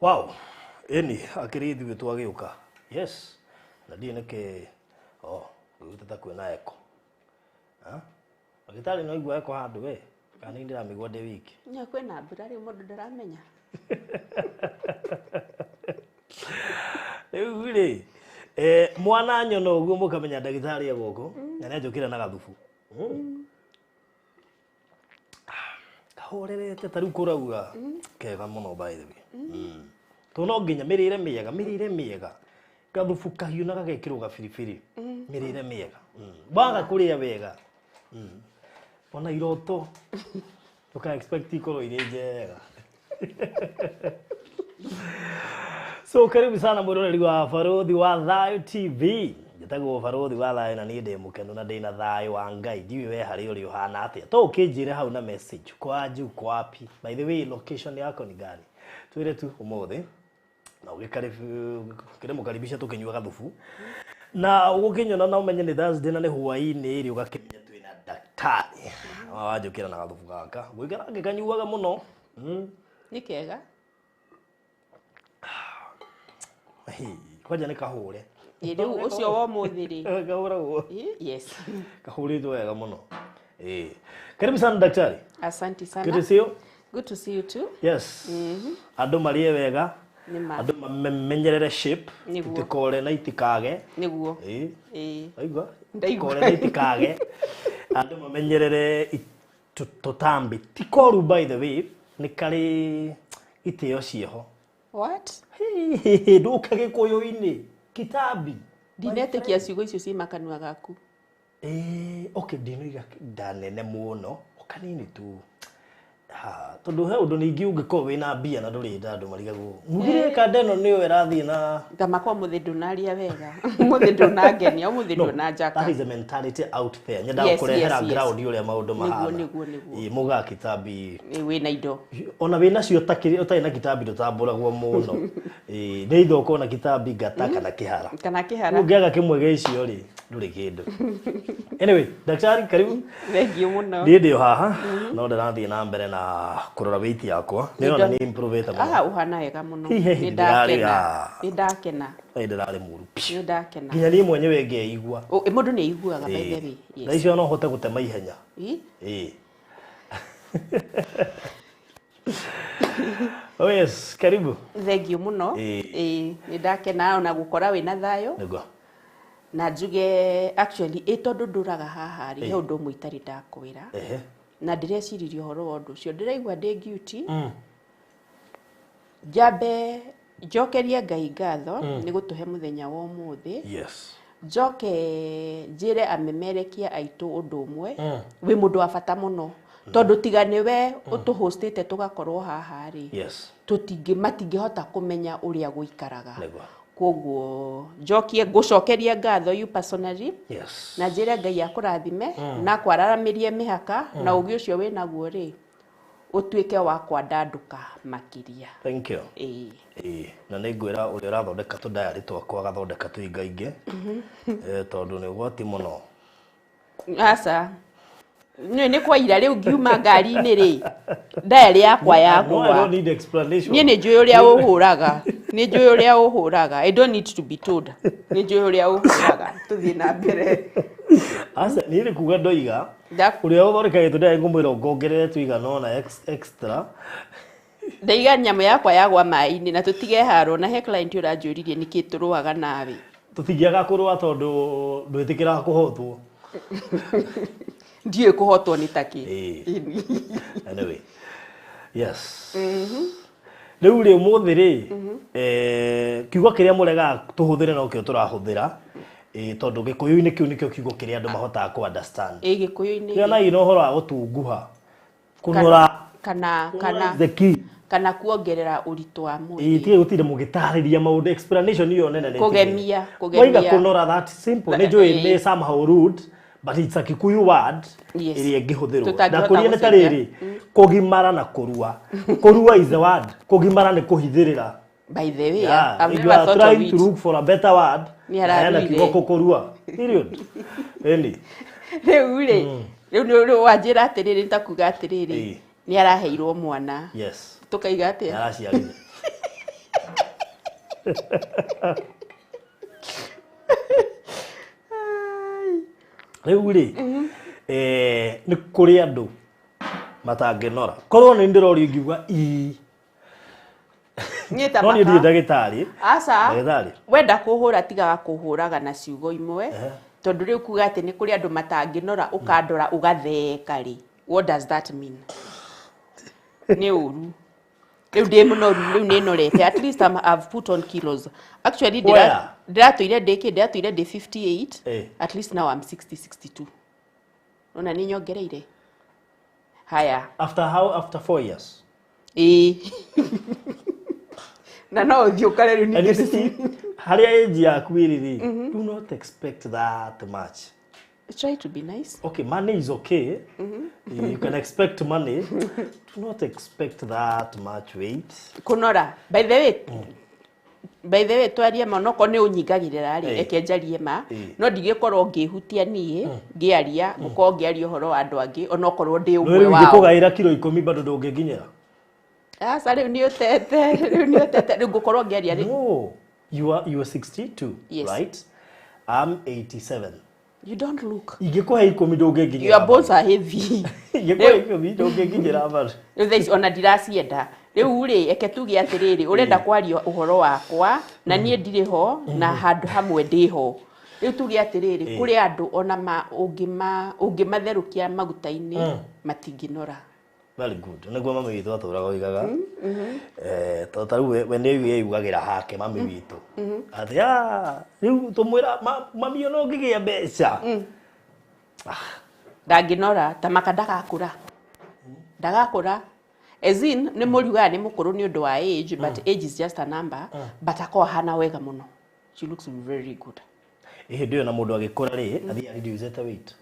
Wow, eni akirithi witu agiuka. Yes. Na ndiye neke gutata kwina eko. Ha? Agitari no igwa eko handu we. Kana ndira migwa de wiki. Nya kwina mbura ri mundu ndaramenya. Ewire. Mwana nyono uguo mukamenya ndagitari agoko. Na njukira na gathufu. Kahorerete tari kurauga. Kega muno by the way. Tono nginya mirire miega. Gathufu kahiu na gagekirwo gabiribiri. Mirire miega. Baga kuria wega. Ona iroto. Tuka expect ikoro ire njega. So karibu sana mwiroreri wa Barothi wa Thayo TV. Njitagwo Barothi wa Thayo na ni ndi mukenu na ndina thayo wa Ngai. Ndiwe we hari uri uhana atia. To ukinjire hau na message kwanju kwapi. By the way, location yako ni gani? Twire tu umuthi. Na ukire mukaribisha tukinywa gathufu. Na ugukinyona na umenye ni Thursday na ni hwaini iri ugakimenya twina daktari. Wajukira na gathufu gaka. Gwikara ngikanyuaga muno. Ni kega. Kwaja ni kahure. Iri ucio wa muthiri. Kahura wo. Yes. Kahuri tu wega muno. Karibu sana daktari. Asante sana. Good to see you. Good to see you too. Yes. Andu marie wega. Andu menyerere shape. Tikore na itikage. Niguo. Aigwa. Tikore na itikage. Andu menyerere tutambi. Tikoru by the way ni kari itio cieho. What? Ndukage koyo-ini kitabi. Dinete kia ciugo icio ci makanua gaku. Okay, ndinoiga ndanene muno. Okanini tu. Tondu he undu ningi ungiko wina mbia na nduri ndandu marigagwo. Mugire kandeno niyo irathi na ngamako muthi ndunaria wega. Muthi ndunangenia, muthi ndunanjaka. That is the mentality out there. Nyenda kurehera ground yule maundu mahana. Niguo. Muga kitabi. Wina indo. Ona wina cio utai na kitabi ndutambũragwo muno. Ni ithoko na kitabi ngata kana kihara. Kana kihara. Ungiaga kimwe gicio ri nduri kindu. Anyway, daktari karibu. Thank you muno. Ndio haha. No ndarathie na mbere na kurora weight yakwa. Niona ni improve ta muno. Uhana wega muno. Ni ndakena. Ni ndirari muru. Ni ndakena. Nginya ni mwenyewe ngeigua. Mundu ni aiguaga by the way. Yes. Na icio no hote gutema ihenya. Oh yes, karibu. Thank you muno. Ni ndakena ona gukora wina thayo. Niguo. Na njuge actually tondu nduraga haha ri he undu muitari ndakwira. Na ndireciria uhoro wa undu ucio ndiraigua ndi guilty. Jabe jokeria Ngai ngatho ni gutuhe muthenya wa umuthi. Yes. Joke njire amemerekia aitu undu umwe wi mundu wa bata muno tondu tigane we utuhostete tugakorwo haha ri. Yes. Matingihota kumenya uria guikaraga. Koguo jokie gucokeria ngatho you personally. Yes. Na njire Ngai akurathime na kwararamirie mihaka na ugi ucio winaguo ri utuike wa kwandanduka makiria. Thank you. Na ningwira uri urathondeka tu diary twakwa gathondeka tu ingainge. Tondu ni gwati muno. Asa. Ni kwa ira riu ngiuma ngari-ini ri. Diary yakwa yakwa. No, I don't need explanation. Ni njui uria uhuraga. Ni njui uria uhuraga. I don't need to be told. Ni njui uria uhuraga. Tuthie na mbere. Asa ni ri kuga ndoiga. Uria uthondeka gitu diary ngumwira ngongerere tuiga nona extra. Ndaiga nyamu yakwa yagwa mai-ini na tutige haro na he client uranjuririe niki turuaga nawe. Tutigiaga kurua tondu ndwitikira kuhotwo. Ndiye kuhotwo ni taki. Anyway. Yes. Riu ri umuthi ri kiugo kiria murega tuhuthire no kio turahuthira. Tondu gikuyu-ini kiu nikio kiugo kiria andu mahotaga ku understand. Gikuyu-ini. Kana ino horo wa gutunguha. Kunora kana the key. Kana kuongerera uritu wa mwiri. Itie gutire mugitariria maundu explanation iyo nene ni. Kugemia. Waiga kunora that simple. Ni njui ni somehow rude. but it's a Kikuyu word Yes. ĩrĩa ĩngĩhũthĩrwo. Tutangĩhota Ndakuria nĩ ta gũcenjia. rĩrĩ, kũgimara na kũrua. Kũrua is the word, kũgimara nĩ kũhithĩrĩra. By the way, Yeah, I've if you never are thought of trying to it. look for a better word, Nĩ araruire. kigoko kũrua. Period. Eni. Rĩu wanjĩra atĩrĩrĩ nitakuga atĩrĩrĩ nĩ araheirwo mwana. Yes. Tukaiga atĩa? Araciarire. Rĩu rĩ nĩ kũrĩ andũ matangĩnora. Korwo nĩ ndĩrorio ngiuga Niĩ ta no niĩ maka. ndirĩ ndagĩtarĩ. Aca. Ndagĩtarĩ. Wenda kũhũra tigaga kũhũraga na ciugo imwe. Tondũ rĩu kuga atĩ nĩ kũrĩ andũ matangĩnora ũkandora ũgatheka rĩ. What does that mean? Nĩ ũru. Rĩu ndĩ mũnoru rĩu nĩ norete. At least I've put on kilos. Actually ndiratũire ndĩ 58. At least now I'm 62. Ona nĩ nyongereire. Haya. After 4 years. Na no ũthiĩ ũkare rĩu And you ningĩ. see, harĩa age yaku ĩrĩ do not expect that much. Try to be nice. Okay, money is okay. You can expect money. Do not expect that much weight. Kunora. By the way twarie ma no ko nĩ ũnyingagĩrĩra rĩ eke njarie ma no ndigĩkorwo ngĩhutia niĩ ngĩaria mũkorwo ngĩaria ũhoro wa andũ angĩ ona okorwo ndĩ ũmwe wao. Ngĩkũgaĩra kilo 10 bado ndũngĩkinyĩra. Aca rĩu nĩ ũtete rĩu ngũkorwo ngĩaria rĩ. No, you are 62, Yes. right? I'm 87. You don't look. Ingĩkũhe 10 ndũngĩkinyĩra. Your bones are heavy. Ingĩkũhe 10 ndũngĩkinyĩra bado. Rĩu thaa ona ndiracienda. Rĩu rĩ eke tuge atĩrĩrĩ ũrenda kwaria ũhoro wakwa na niĩ ndirĩ ho na handũ hamwe ndĩ ho. Rĩu tuge atĩrĩrĩ kũrĩ andũ ona ũngĩmatherũkia maguta-inĩ matingĩnora. Very good. Nĩguo mami witũ atũraga oigaga. Tondũ rĩu we nĩ yugagĩra hake mami witũ. Atĩ rĩu tũmwĩra mami ona ũngĩgĩa mbeca. Ndangĩnora ta maka ndagakũra. As in nĩ mũriugaga nĩ mũkũrũ nĩ ũndũ wa age but age is just a number but akoo hana wega mũno. She looks very good. Hĩndĩ ĩyo na mũndũ agĩkũra rĩ athiĩ reducete weight.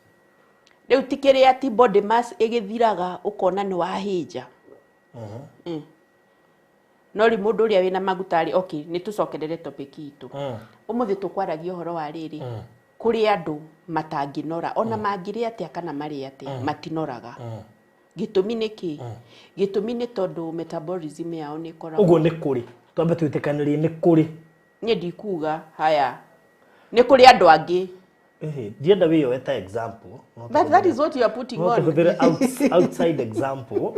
Rĩu tikĩrĩ ati body mass ĩgĩthiraga ũkona nĩ wahĩnja. No rĩ mũndũ ũrĩa wĩna maguta rĩ okay nĩ tũcokerere topic itũ. Ũmũthĩ tũkwaragia ũhoro wa rĩrĩ kũrĩ andũ matangĩnora ona mangĩrĩ atĩa kana marĩ atĩa matinoraga. Gĩtũmi nĩ kĩ? Gĩtũmi nĩ tondũ metabolism yao nĩ ĩkoragwo. Ũguo nĩ kũrĩ. Twambe twĩtĩkanĩrie nĩ kũrĩ. Niĩ ndikuga haya. Nĩ kũrĩ andũ angĩ. Ndienda wĩyo eta example. But that is what you are putting on. Outside example.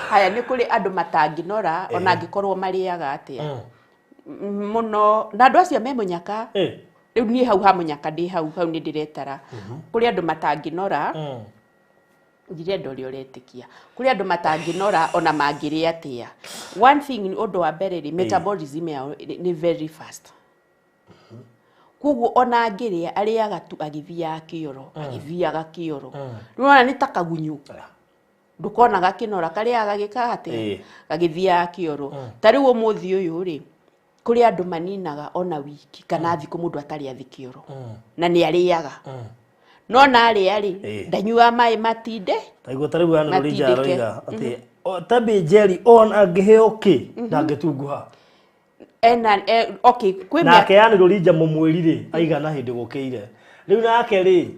Haya nĩ kũrĩ andũ matangĩnora ona angĩkorwo marĩaga atĩa. Mũno na andũ acio me mũnyaka. Rĩu niĩ hau ha mũnyaka ndĩ hau nĩ ndĩretara. Kũrĩ andũ matangĩnora. Ndirenda ũrĩa ũretĩkia. Kũrĩ andũ matangĩnora ona mangĩrĩ atĩa. One thing ũndũ wa mbere rĩ metabolism yao nĩ very fast. Koguo ona angĩrĩa arĩaga tu agĩthiaga kĩoro. Rĩu ona nĩ ta kagunyũ. Ndũkona gakĩnora karĩaga gĩkahate gagĩthiaga kĩoro. Ta rĩu ũmũthĩ ũyũ rĩ kũrĩ andũ maninaga ona wiki kana thikũ mũndũ atarĩ athi kĩoro. Na nĩ arĩaga. No na arĩa rĩ ndanyua maĩ matinde. Taigua ta rĩu ana rũrija aroiga atĩ tabi Jerry on angĩheo kĩ ndangĩtunguha. Okay kwĩ nake yani rũrija mũmwĩri rĩ aigana hĩndĩ gũkĩire. Rĩu nake rĩ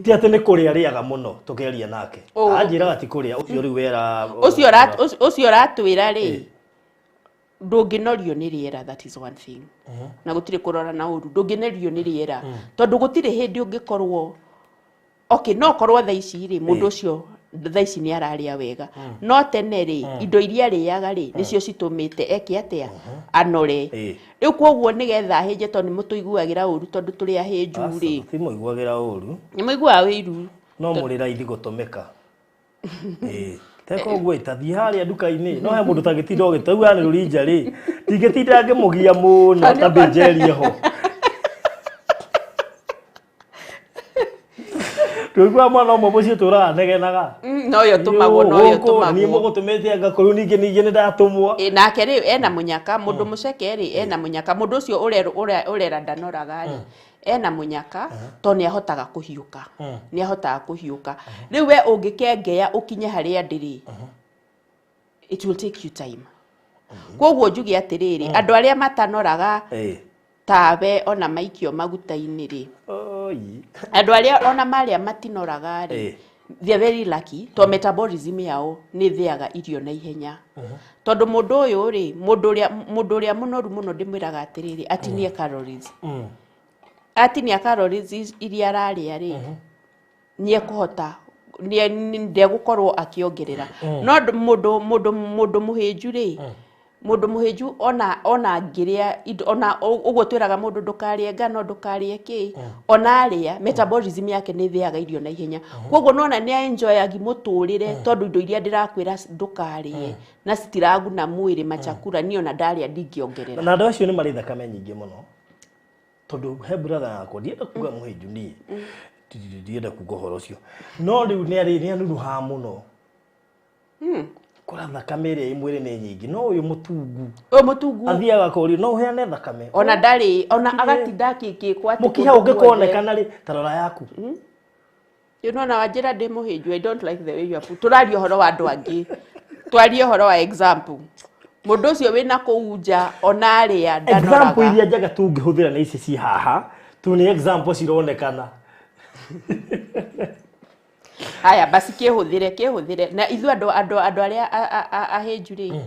ti atĩ nĩ kũrĩa arĩaga mũno tũkĩaria nake. Anjĩraga ti kũrĩa ũcio rĩu wera ũcio ũratwĩra rĩ ndũngĩnorio nĩ rĩera that is one thing. Na gũtirĩ kũrora na ũru ndũngĩnorio nĩ rĩera tondũ gũtirĩ hĩndĩ ũngĩkorwo okay no korwo thaa ici rĩ mũndũ ũcio thaa ici nĩ ararĩa wega no tene rĩ indo iria arĩaga rĩ nĩcio citũmĩte eke atĩa anore. Rĩu koguo nĩgetha hĩnje tondũ nĩ mũtũiguagĩra ũru tondũ tũrĩ ahĩnju rĩ ti mũiguagĩra ũru nĩ mũiguaga wĩru no mũrĩ raithi gũtũmĩka. Teko ũguo itathiĩ harĩa nduka-inĩ no he mũndũ tagĩtinda ũgĩtauga nĩ rũrija rĩ ndingĩtinda ngĩmũgia mũno tabi Jerry ho. Ndũigua mwana ũmwe mũciĩ tũraga negenaga. No yo tumagwo no yo tumagwo. Ni mũgũtũmĩte anga kũrũ ningĩ nĩ ndatũmwo. Nake rĩu ena mũnyaka mũndũ mũceke rĩ ena mũnyaka mũndũ ũcio ũrera ndanoraga rĩ ena mũnyaka to nĩ ahotaga kũhiũka. Nĩ ahotaga kũhiũka. Rĩu we ũngĩkengeya ũkinye harĩa ndĩrĩ. It will take you time. Koguo njuge atĩrĩrĩ andũ arĩa matanoraga tawe ona maikio maguta-inĩ rĩ. Andũ arĩa ona marĩa matinoraga rĩ they are very lucky to metabolism yao nĩ thĩaga irio na ihenya. Tondũ mũndũ ũyũ rĩ mũndũ ũrĩa mũnoru mũno ndĩmwĩraga atĩrĩrĩ atinie calories. Atinia calories iria ararĩa rĩ nĩ ekũhota ndegũkorwo akĩongerera. No mũndũ mũhĩnju rĩ mũndũ mũhĩnju ona ngĩrĩa ona ũguo twĩraga mũndũ ndũkarĩe ngano ndũkarĩe kĩ ona arĩa metabolism yake nĩ thĩaga irio na ihenya. Koguo nona nĩ enjoyagi mũtũrĩre tondũ indo iria ndĩrakwĩra ndũkarĩe na citiraguna mwĩrĩ machakura niĩ ona ndarĩa ndingĩongerera. Na andũ acio nĩ marĩ thakame nyingĩ mũno tondũ he brother yakwa ndienda kuga mũhĩnju niĩ ndienda kuga ũhoro ũcio no rĩu nĩ anunuhaga mũno. Kora thakame ĩrĩa ĩ mwĩrĩ nĩ nyingĩ no ũyũ mũtungu athiaga kũrio no ũheane thakame ona ndarĩ ona agatinda akĩkwa mũkiha ũngĩkonekana rĩ tarora yaku. Nona wanjĩra ndĩ mũhĩnju I don't like the way you are put. Tũraria ũhoro wa andũ angĩ twarie ũhoro wa example mũndũ ũcio wĩna kũu nja ona arĩa ndanoraga. Example iria njega tũngĩhũthĩra nĩ ici ci haha tu nĩ example cironekana. Haya basi kĩhũthĩre na ithu andũ arĩa ahĩnju rĩ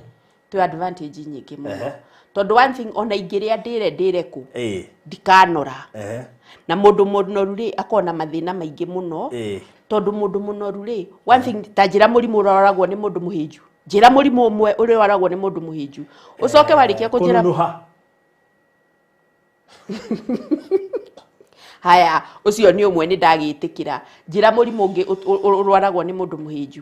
twĩ advantage nyingĩ mũno. Tondũ one thing ona ingĩrĩa ndĩre ku ndikanora. Na mũndũ mũnoru rĩ akona mathĩna maingĩ mũno. Tondũ mũndũ mũnoru rĩ one thing ta njĩra mũrimũ ũraragwo nĩ mũndũ mũhĩnju. Njĩra mũrimũ ũmwe ũrĩa waragwo nĩ mũndũ mũhĩnju. Ũcoke warĩkia kũnjĩra haya ucio ni umwe ni ndagĩtĩkĩra njĩra mũrimũ ũngĩ ũrwaragwo nĩ mũndũ mũhĩnju.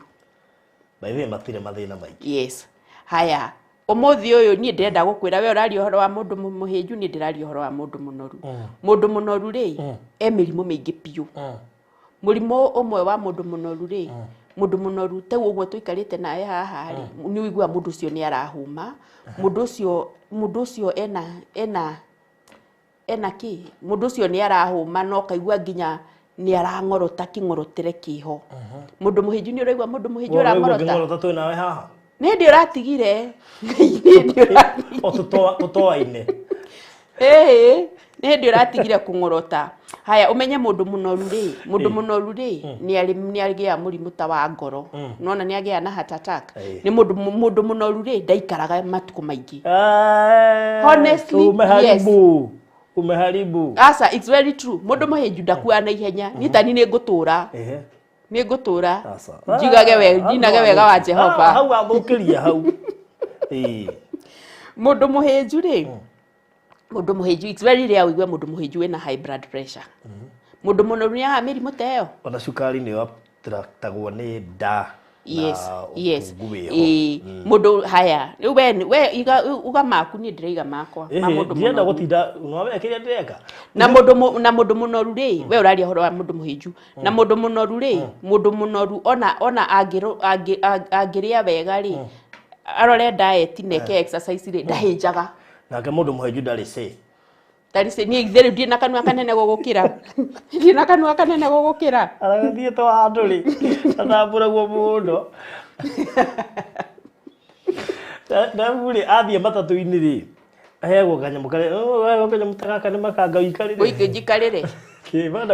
Baithe matire mathĩna maingĩ. Yes. Haya ũmũthĩ ũyũ niĩ ndĩrenda gũkwĩra we ũraria ũhoro wa mũndũ mũhĩnju niĩ ndĩraria ũhoro wa mũndũ mũnoru. Mũndũ mũnoru rĩ mĩrimũ mĩingĩ piũ. Mũrimũ ũmwe wa mũndũ mũnoru rĩ mũndũ mũnoru te ũguo tũikarĩte naye haha rĩ nĩ ũigua mũndũ ũcio nĩ arahuma. Mũndũ ũcio ena kĩ mũndũ ũcio nĩ arahũma no kaigua nginya nĩ arang'orota kĩng'orotere kĩho. Mũndũ mũhĩnju nĩ ũraigua mũndũ mũhĩnju arang'orota twĩ nawe haha nĩ ndĩ ũratigire tũtoaine nĩ ndĩ ũratigire kũng'orota. Haya ũmenye mũndũ mũnoru rĩ nĩ agĩa mũrimũ ta wa ngoro nona nĩ agĩa na heart attack. Nĩ mũndũ mũnoru rĩ ndaikaraga matukũ maingĩ. Honestly yes umeharibu. Asa it's very true. Mũndũ mũhĩnju ndakua na ihenya. Niĩ tani nĩ ngũtũra njigage wega wa Jehova hau athũkĩria hau. Mũndũ mũhĩnju rĩ mũndũ mũhĩnju it's very rare ũigue mũndũ mũhĩnju wĩna high blood pressure. Mũndũ mũnoru nĩ aga mĩrimũ ta ĩyo ona cukari nĩ watractagwo nĩ nda. Yes. Mũndũ haya we uga maku niĩ ndĩraiga makwa ma mũndũ mũnoru gũtinda no wekĩrĩa ndĩreka na mũndũ mũnoru rĩ we ũraria ũhoro wa mũndũ mũhĩnju. Na mũndũ mũnoru rĩ mũndũ mũnoru ona angĩrĩa wega rĩ arore diet neke exercise rĩ ndahĩnjaga. Nake mũndũ mũhĩnju ndarĩ say tarisi ni ithere ndĩ na kanua kanene gũgũkĩra ndĩ na kanua kanene gũgũkĩra arathiĩte wa andũ rĩ atambũragwo mũndũ na mũrĩ athiĩ matatũ-inĩ rĩ aheagwo kanyamũ gaka nĩ makanga ũikarĩre njikarĩre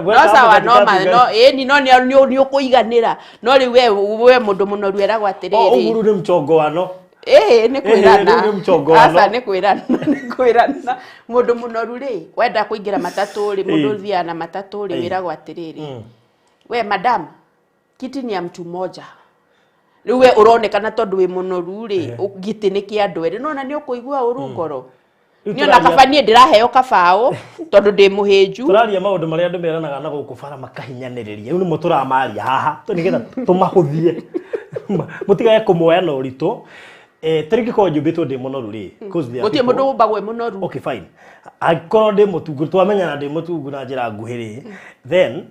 no sawa no nĩ ũkũiganĩra no rĩu we mũndũ mũnoru eragwo atĩrĩrĩ ũguru nĩ mchongoano. Nĩ kwĩrana asa nĩ kwĩrana mũndũ mũnoru rĩ wenda kũingĩra matatũ rĩ mũndũ ũthiaga na matatũ rĩ wĩragwo atĩrĩrĩ we madam kiti ni ya mtu mmoja. Rĩu we ũronekana tondũ wĩ mũnoru rĩ gĩtĩ nĩ kĩa andũ erĩ nona nĩ ũkũigua ũru ngoro. Niĩ ona kaba niĩ ndĩraheo kabaũ tondũ ndĩ mũhĩnju. Tũraria maũndũ marĩa andũ meranaga na gũkũ bara makahinyanĩrĩria. Rĩu nĩmo tũramaria haha nĩgetha tũmahũthie mũtigae kũmoya na ũritũ. Tarĩngĩ korwo njũmbĩtwo ndĩ mũnoru rĩ gũtirĩ mũndũ ũmbagwo mũnoru. Okay fine. Angĩkorwo ndĩ mũtungu twamenyana ndĩ mũtungu na njĩra nguhĩ rĩ then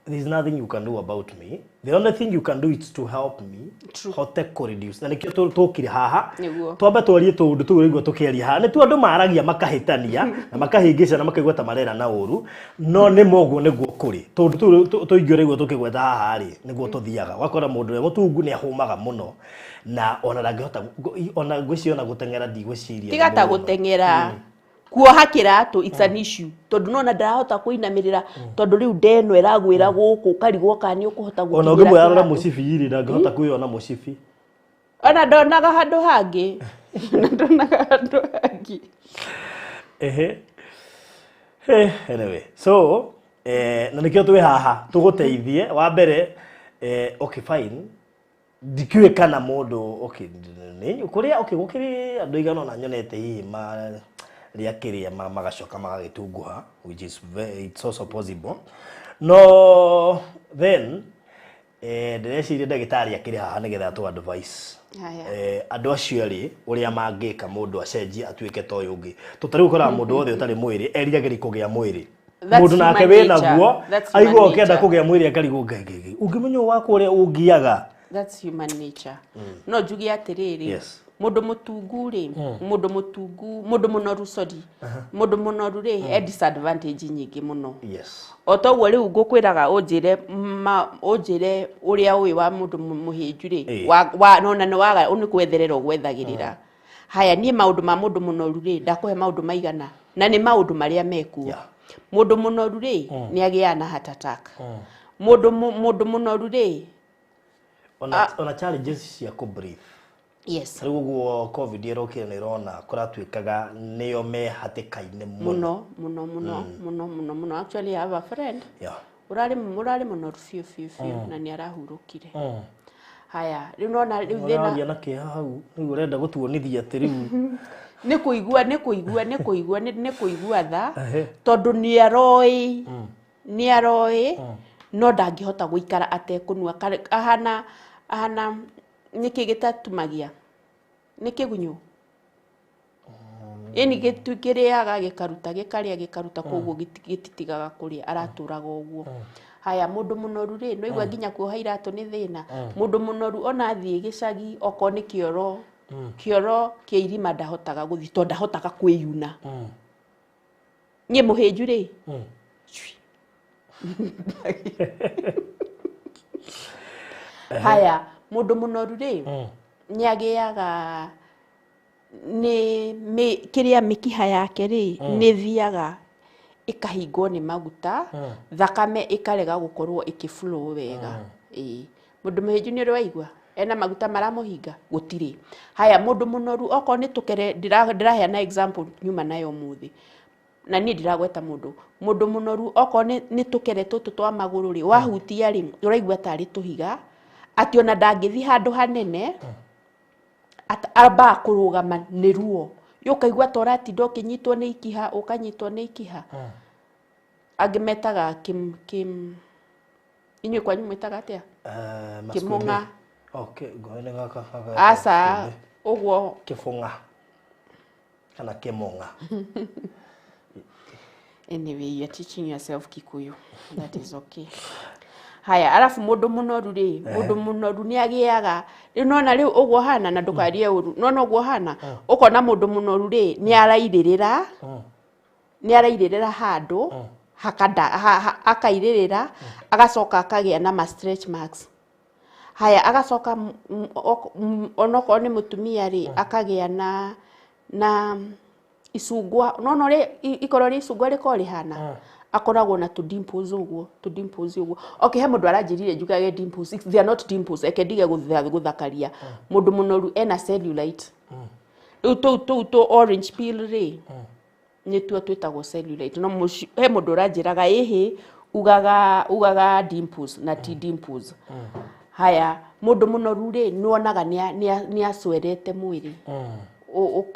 there's nothing you can do about me. The only thing you can do is to help me. True. Hote reduce. Na nikio tukire haha. Niguo. Twamba twarie tundu tu rigwo tukiaria haha. Ni tu andu maragia makahitania na makahingica na makaigwa ta marera na uru. No ni moguo niguo kuri. Tundu tu ingio rigwo tukigweta haha ri niguo tuthiaga. Wakora mundu we mutungu ni ahumaga muno. Na ona ndangihota ona ngwiciona gutengera ndigwiciria. Tigata gutengera. Kuoha kiratu it's an issue tondu nona ndarahota kuinamirira tondu riu ndeno iragwira guku karigwo kani ukuhota gukinyira ona ngimwe yarora mucibi iri ndangihota kuiona mucibi ona ndonaga handu hangi ndonaga handu hangi anyway so na nikio twi haha tuguteithie wa mbere okay fine dikiwe kana mundu okay ni kuria okay gukiri andu igana na nyonete hihi ma riakiria magacoka magagitunguha which is very, it's also possible no then ndĩreciria ndagĩtarĩ akĩrĩ haha nĩgetha tu advice andũ acio erĩ ũrĩa mangĩka mũndũ acenjie atuĩke ta ũyũ ũngĩ tũtarĩ gũkora mũndũ wothe ũtarĩ mwĩrĩ erigagĩri kũgĩa mwĩrĩ mũndũ nake wĩna guo aigua ũkĩenda kũgĩa mwĩrĩ akarigwo ngai ũngĩmenya wakũ ũrĩa ũngiaga. That's human nature. No njugi atiriri. Yes. Mundu mutungu ri, mundu mutungu, mundu munoru sorry. Mundu munoru ri e disadvantage nyingi muno. Yes. Otoguo riu ngukwiraga unjire uria uyu wa mundu muhinju ri wa nona ni waga uni kwetherera gwethagirira. Haya nie maundu ma mundu munoru ri ndakuhe maundu maigana na ni maundu maria mekuo. Mundu munoru ri ni agia na heart attack. Mundu munoru ri ona challenges cia ku breathe. Yes. Riugo covid irokire ni rona kuratuikaga niyo me hatikaine muno. Actually I have a friend. Yeah. Urari muno fiu na ni arahurukire. Haya, riu nona riu thina. Nona ke hau, riu urenda gutuonithia ati riu. Ni kuigua tha. Tondu ni aroi. No ndangihota guikara atekunua ahana niki gitatumagia niki gunyu eni gitukiriaga gikaruta koguo gititigaga kuria araturaga uguo. Haya mundu munoru ri no igwa nginya kuoha iratu ni thina. Mundu munoru ona thie gicagi oko ni kioro kiirima ndahotaga guthi to ndahotaga kwiyuna. Nye muhinju ri Haya mundu munoru ri nyagiaga ni kiria mikiha yake ri ni thiaga ikahingwo ni maguta thakame ikarega gukorwo ikiflow wega. Mundu muhinju ni rwaigwa ena maguta maramuhinga gutiri. Haya mundu munoru oko ni tukere ndirahe na example nyuma nayo muthi na ni ndiragweta mundu munoru oko ni tukere tutu twa maguru ri wahutia ri uraigwa tari tuhiga ati ona ndangithi handu hanene aba kurugama ni ruo yukaigwa torati ndokinyitwo ni ikiha ukanyitwo ni ikiha agimetaga kim inywe kwa nyuma itaga atia kimunga. Okay goene ngaka asa uguo kifunga kana kimunga. Anyway, you're teaching yourself Kikuyu. That is okay. Haya, alafu mundu munoru ri, mundu munoru ni agiaga. Riu nona riu uguo hana na ndukarie uru. Nona uguo hana. Ukona mundu munoru ri ni arairirira. Ni arairirira handu. Akairirira, agacoka akagia na ma stretch marks. Haya, agacoka onoko ni mutumia ri akagia na isugwa nono ri ikorori isugwa rikori hana akoragwo na dimples uguo. Okay, he mundu aranjirire njugage dimples, they are not dimples, ekendige guthakaria. Mundu munoru ena cellulite. Riu tu orange peel ri ni tuo twitagwo cellulite. No he mundu aranjiraga ihi ugaga dimples na ti dimples. Haya mundu munoru ri nuonaga ni aswerete mwiri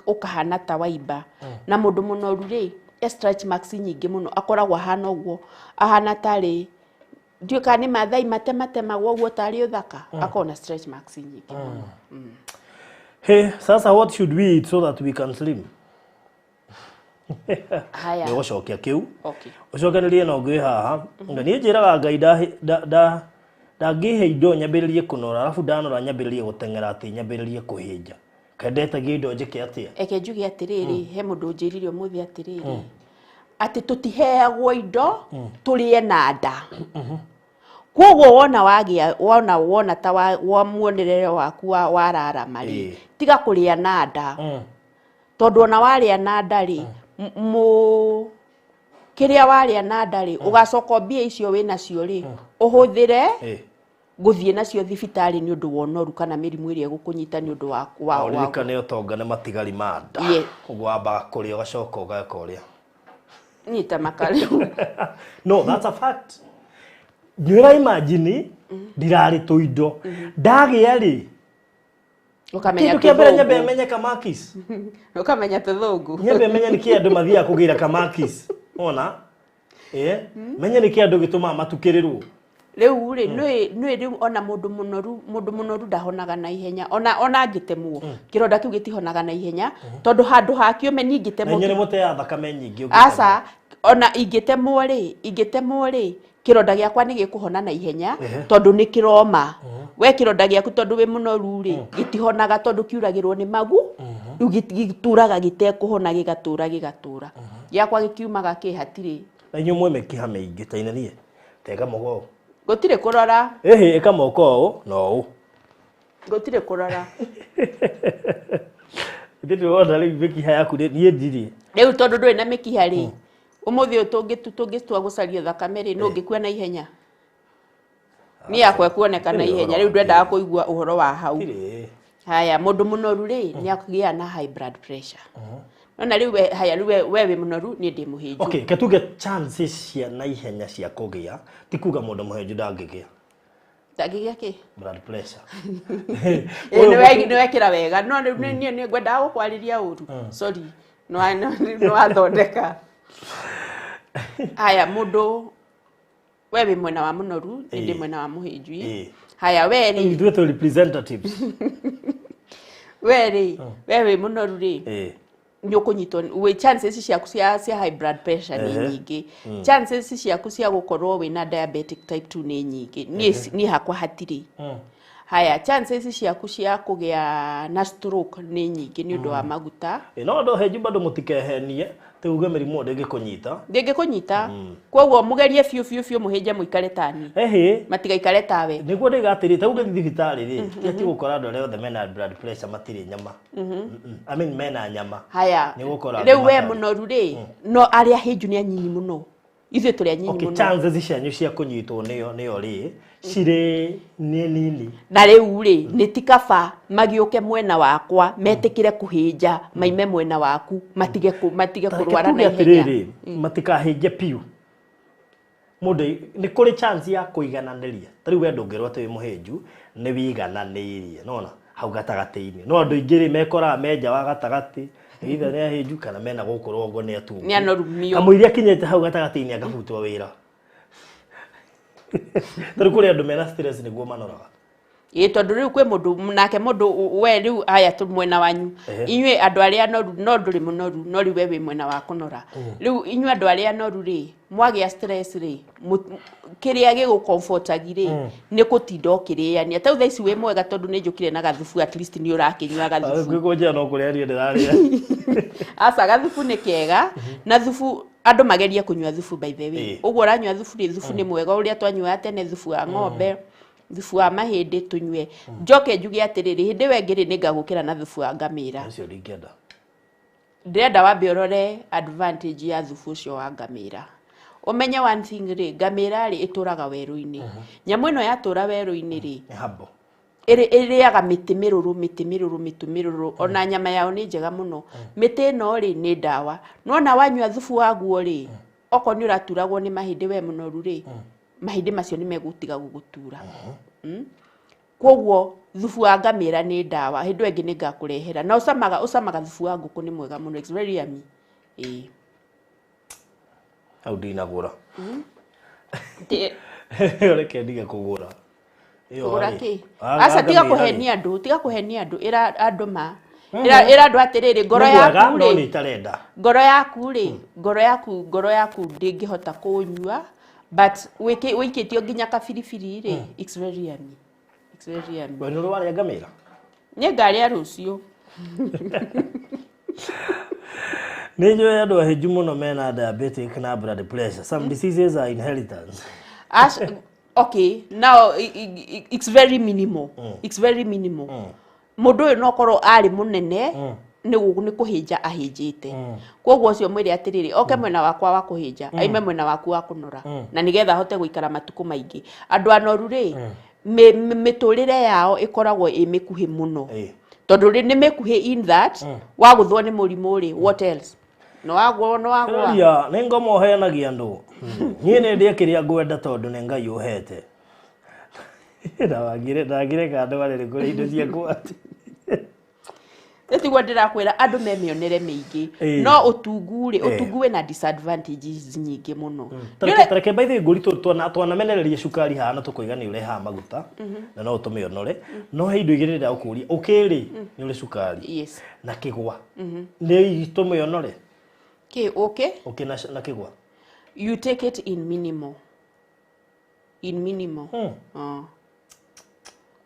ukahana tawaimba na mundu munoru ri stretch marks nyingi muno akoragwo hana uguo ahana tari nduka ni mathai matema uguo tari uthaka akona stretch marks nyingi muno. Hey, sasa what should we eat so that we can slim? haya nĩ gũcokia kĩu okay ũcokanĩrie na ngwĩ haha na niĩ njĩraga Ngai ndangĩhe indo nyambĩrĩrie kũnora arabu ndanora nyambĩrĩrie gũteng'era atĩ nyambĩrĩrie kũhĩnja kendetagia indo njĩke atĩa eke njuge atiriri he mũndũ njĩrire ũmũthĩ atiriri atĩ tũtiheagwo indo tũrĩe na nda koguo wona ta wa muonerere waku wararama rĩ tiga kũrĩa na nda tondũ ona warĩa na nda rĩ kĩrĩa warĩa na nda rĩ ũgacoka mbia icio wĩnacio rĩ ũhũthĩre gũthiĩ nacio thibitarĩ nĩ ũndũ wa ũnoru kana mĩrimũ ĩrĩa gũkũnyita nĩ ũndũ wa ũririkane ũtongane matigari ma nda koguo wambaga kũrĩa ũgacoka ũgeka ũrĩa nyita makale no that's a fact njũra imagine ndirarĩ tũindo ndagĩa rĩ ukamenya kĩndũ kĩa mbere nyambe menye kamakis ukamenya tũthũngũ nyambe menye nĩ kĩ andũ mathiaga kũgĩra kamakis ona menye nĩ kĩ andũ gĩtũmaga matukĩrĩrwo rĩu rĩ nĩ rĩu ona mũndũ mũnoru ndahonaga na ihenya ona ngĩtemwo kĩronda kĩu gĩtihonaga na ihenya tondũ handũ hakĩo me ningĩtemwo nĩ mũteaga thakame nyingĩ aca ona ingĩtemwo rĩ kĩronda gĩakwa nĩ gĩkũhona na ihenya tondũ nĩ kĩroma we kĩronda gĩaku tondũ wĩ mũnoru rĩ gĩtihonaga tondũ kiuragĩrwo nĩ magu rĩu gĩturaga gĩtekũhona gĩgatũra gĩakwa gĩkiumaga kĩhatirĩ na inyuĩ mwĩ mĩkiha mĩingĩ ta inanie tega mũgo gũtirĩ kũrora ĩka moko ũũ no gũtirĩ kũrora ndĩrĩ wona rĩu mĩkiha yaku niĩ ndirĩ rĩu tondũ ndũrĩ na mĩkiha rĩ ũmũthĩ tũngĩtua gũcaria thakame rĩ no ngĩkua na ihenya niĩ yakwa kuoneka na ihenya rĩu ndwendaga kũigua ũhoro wa hau haya mũndũ mũnoru rĩ nĩ akũgĩa na high blood pressure nona rĩu haya rĩu we wĩ mũnoru niĩ ndĩ mũhĩnju okay ketuge chances cia na ihenya cia kũgĩa ti kuga mũndũ mũhĩnju ndangĩgĩa kĩ blood pressure nĩ wekĩra wega no niĩ ngwendaga gũkwarĩria ũru sorry nĩ wathondeka haya mũndũ we wĩ mwena wa mũnoru nĩ ndĩ mwena wa mũhĩnju haya we rĩ ithuĩ tũ representatives we wĩ mũnoru rĩ nĩ ũkũnyitwo chances ciaku cia high blood pressure nĩ nyingĩ chances ciaku cia gũkorwo wĩna diabetic type 2 nĩ nyingĩ niĩ hakwa hatirĩ haya chances ciaku cia kũgĩa na stroke nĩ nyingĩ nĩ ũndũ wa maguta no ndo henju bado mũtikehenie tuuge mĩrimũ ndĩngĩkũnyita koguo mũgerie biũ mũhĩnje mũikare tani matigaikare tawe nĩguo ndĩgatĩrĩte uge thibitarĩ rĩ tiati gũkora andũ arĩa othe mena blood pressure matirĩ nyama I mean mena nyama haya rĩu we mũnoru rĩ no arĩa hĩnju nĩ anyinyi mũno ithuĩ tũrĩ anyinyi mũno chances cianyu cia kũnyitwo nĩyo rĩ cirĩ nini na rĩu rĩ nĩ tikaba magĩũke mwena wakwa metĩkĩre kũhĩnja maime mwena waku matige kũrwara na ihenya matikahĩnje piũ mũndũ nĩ kũrĩ chance ya kũigananĩria ta rĩu we ndũngĩrwo atĩ wĩ mũhĩnju nĩ wigananĩirie nona hau gatagatĩ-inĩ no andũ aingĩ rĩ mekoraga menja wa gatagatĩ either nĩ ahĩnju kana mena gũkorwo ũguo nĩ atungu nĩ anoru mĩo kamũiria kinyĩte hau gatagatĩ-inĩ akabutwo wĩra tondũ kũrĩ andũ mena stress nĩguo manoraga tondũ rĩu kwĩ mũndũ nake mũndũ we rĩu aya mwena wanyu inyuĩ andũ arĩa anoru no ndũrĩ mũnoru no rĩu we wĩ mwena wa kũnora rĩu inyuĩ andũ arĩa anoru rĩ mwagĩa stress rĩ kĩrĩa gĩgũkomfortagi rĩ nĩ gũtinda ũkĩrĩania ta thaa ici wĩ mwega tondũ nĩ njũkire na gathubu at least nĩ ũrakĩnyua gathubu ngĩkũnjĩra no kũrĩa niĩ ndĩrarĩa aca gathubu nĩ kega na thubu andũ magerie kũnyua thubu by the way ũguo ũranyua thubu rĩ thubu nĩ mwega ũrĩa twanyuaga tene thubu wa ng'ombe thubu wa mahĩndĩ tunyue njoke njuge atĩrĩrĩ hĩndĩ we ngĩrĩ nĩ ngagũkĩra na thubu wa ngamĩra ndĩrenda wambe ũrore advantage ya thubu ũcio wa ngamĩra ũmenye one thing rĩ ngamĩra rĩ ĩtũraga werũ-inĩ nyamũ ĩno yatũra werũ-inĩ rĩ ĩrĩaga mĩtĩ mĩrũrũ ona nyama yao nĩ njega mũno mĩtĩ ĩno rĩ nĩ ndawa nona wanyua thubu waguo rĩ okorwo nĩ ũraturagwo nĩ mahĩndĩ we mũnoru rĩ mahĩndĩ macio nĩ megũtiga gũgũtura koguo thubu wa ngamĩra nĩ ndawa hĩndĩ ĩngĩ nĩ ngakũrehera na ũcamaga thubu wa ngũkũ nĩ mwega mũno it's very yummy hau ndinagũra reke ndige kũgũra kũgũra kĩ aca tiga kũhenia andũ ĩra andũ ira ndå atä rä rä ngoro yaku no nä itarenda ngoro yaku ndängĩhota kũnyua but wĩikĩtio nginya kabiribiri rĩ it's very yummy. we nä å rä warä a ngamä ra nĩ ngarĩa rũciũ nä njå andå ahĩnju mũno mena diabetic na blood pressure. Some diseases are inheritance. Okay, now it's very minimal. Mũndũ ũyũ no korwo arĩ mũnene nĩ kũhĩnja ahĩnjĩte. Koguo ũcio mwĩre atĩrĩrĩ oke mwena wakwa wa kũhĩnja aime mwena waku wa kũnora na nĩgetha ahote gũikara matukũ maingĩ. Andũ anoru rĩ mĩtũrĩre yao ĩkoragwo ĩ mĩkuhĩ mũno tondũ nĩ mĩkuhĩ in that wagũthwo nĩ mũrimũ rĩ what else no wagwa nĩ ngoma ũheanagia andũ niĩ nĩ ndĩ kĩrĩa ngwenda tondũ nĩ Ngai ũhete ndagire kandũ arĩ kũrĩ indo ciakwa Ĩtiguo ndĩrakwĩra andũ me mĩonere mĩingĩ no ũtungu wĩna disadvantages nyingĩ mũno. Tareke by the ngũri twanamenereria cukari hana tũkoiga nĩ ũrehaga maguta na no ũtũmĩonore no he indo igĩrĩ ndĩra ũkũria ũkĩrĩ nĩ ũrĩ cukari na kĩgwa nĩ itũmĩonore na kĩgwa you take it in minimal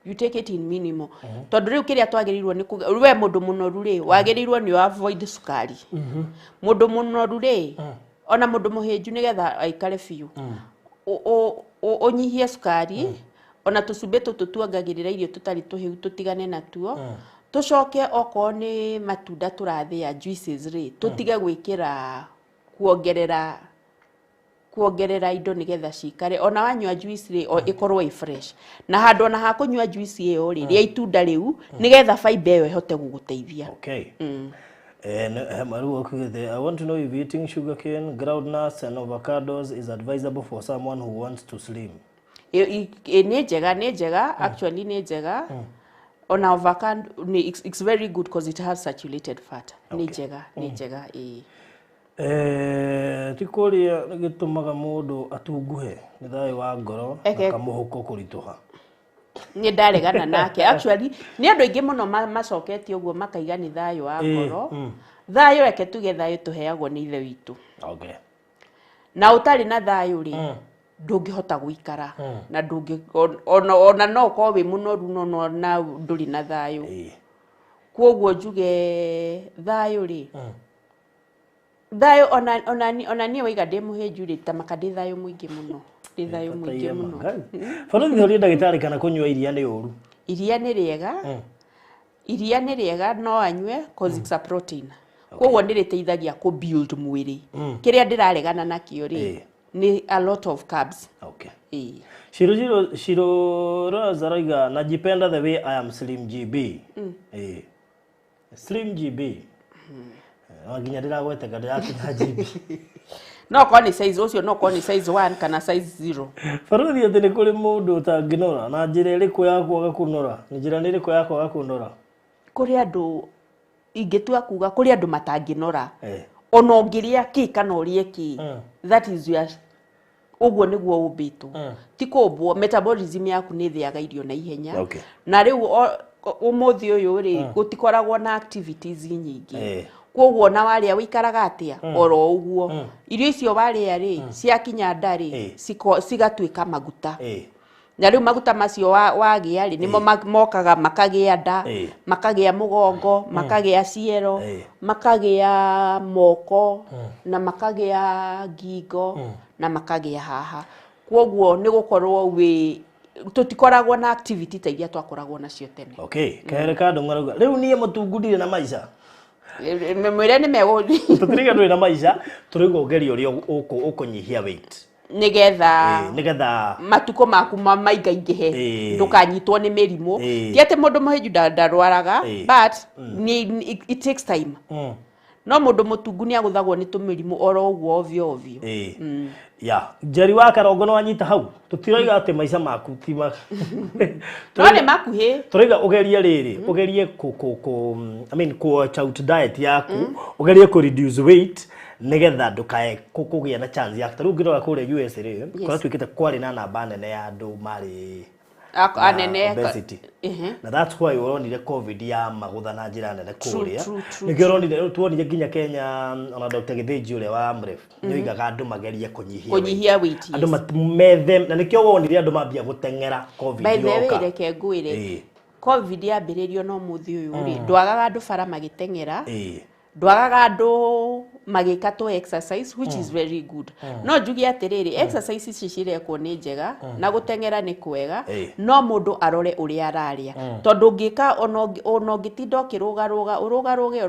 you take it in minimal tondũ rĩu kĩrĩa twagĩrĩirwo nĩ we mũndũ mũnoru rĩ wagĩrĩirwo nĩ avoid sukari mũndũ mũnoru rĩ ona mũndũ mũhĩnju nĩgetha aikare biũ ũnyihie sukari ona tũcumbĩ tũtũ tuongagĩrĩra irio tũtarĩ tũhĩu tũtigane natuo tũcoke okorwo nĩ matunda tũrathĩa juices rĩ tũtige gwĩkĩra kuongerera indo nigetha cikare ona wanyua juice ri ikorwo i fresh na handu ona ha kunyua juice iyo ri ria itunda riu nigetha fiber iyo ihote guguteithia. Okay. Maru okugete I want to know if eating sugarcane, groundnuts and avocados is advisable for someone who wants to slim. Ni njega actually ni njega. On avocado it's very good because it has saturated fat. Ni njega tikuria gitumaga mundu atunguhe ni thai wa ngoro na kamuhuko kurituha ni ndaregana nake actually ni andu aingi muno macoketio uguo makaiga ni thai wa ngoro thai reke tuge thai tuheagwo ni ithe witu na utari na thai uri ndungihota guikara na ndungi ona no ko wi munoru no na nduri na thai koguo njuge thai uri thayo ona ni waiga ndemuhĩnju rĩ ta makadĩ thayo mũingĩ mũno Borithi thori ndagĩtarĩ kana kũnyua iria nĩ ũru. Iria nĩ rĩega no anyue cause it's a protein koguo nĩ rĩteithagia ku build mwĩrĩ kĩrĩa ndĩraregana nakĩo rĩ ni a lot of carbs. Shiro Rosaroiga najipenda the way I am slim GB. Slim GB nginya ndiragwete kada yakinya GB no ko ni size ucio no ko ni size 1 kana size 0 Borithi ati ni kuri mundu utanginora na njira iriku ya kwaga kunora ni njira iriku ya kwaga kunora kuri andu ingitua kuga kuri andu matanginora ona ongiria ki kana urie ki that is your uguo niguo ubitwo ti kumbwo metabolism yaku ni thiaga irio na ihenya na riu umuthi uyu ri gutikoragwo na activities nyingi koguo na waria wikaraga atia oro uguo irio icio waria ri ciakinya ndari cigatuika maguta na riu maguta macio wagia ri nimo mokaga makagia nda makagia mugongo makagia ciero makagia moko na makagia ngingo na makagia haha koguo ni gukorwo wi tutikoragwo na activity ta iria twakoragwo nacio tene. Kere kandu ngaruga riu nie mutungudire na maica mwire ni meguri tutiriga ndwe na maica turiga ũgeria ũrĩa ũkũnyihia weight nigetha matuko maku maigaingĩhe ndukanyitwo ni mĩrimũ ti atĩ mũndũ mũhĩnju ndarwaraga but it takes time no mũndũ mũtungu ni agũthagwo ni tũmĩrimũ oro ũguo ovyo Jerry wa karongo no anyita hau tutiroiga ati maica maku ti ma no ni makuhi turiga ugerie riri ugerie ku out diet yaku ugerie ku reduce weight nigetha ndukae kugia na chance ya riu ngirora kure US ri kwa twikite kwari na namba nene ya andu mari anene obesity na that's why uronire covid ya magutha na njira nene kuria nikio uronire tuonire nginya Kenya ona Dr. Githinji ule wa Amref nyoigaga andu mageria kunyihia weight andu methe na nikio wonire andu mambia gutengera covid yoka by the way reke ngwire covid yambiririo no muthi uyu ri ndwagaga andu bara magitengera ndwagaga andu magika to exercise which is very good no njugi atiriri exercise ici cirekwo ni njega na gutengera ni kwega no mundu arore uria araria tondu ngika ono ngitindo kirugaruge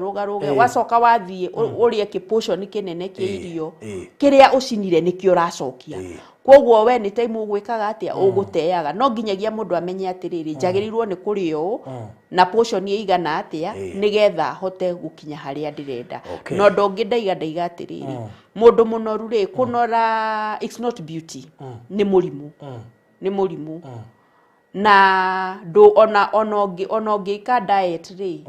wacoka wathie urie ki portion kinene ki irio kiria ucinire nikio uracokia koguo we ni time ugwikaga atia uguteaga no nginyagia mundu amenye atiriri jagirirwo ni kurio na portion igana atia nigetha hote gukinya haria ndirenda no ndongi ndaiga atiriri mundu munoru ri kunora it's not beauty ni murimu na ndo ona ngika diet ri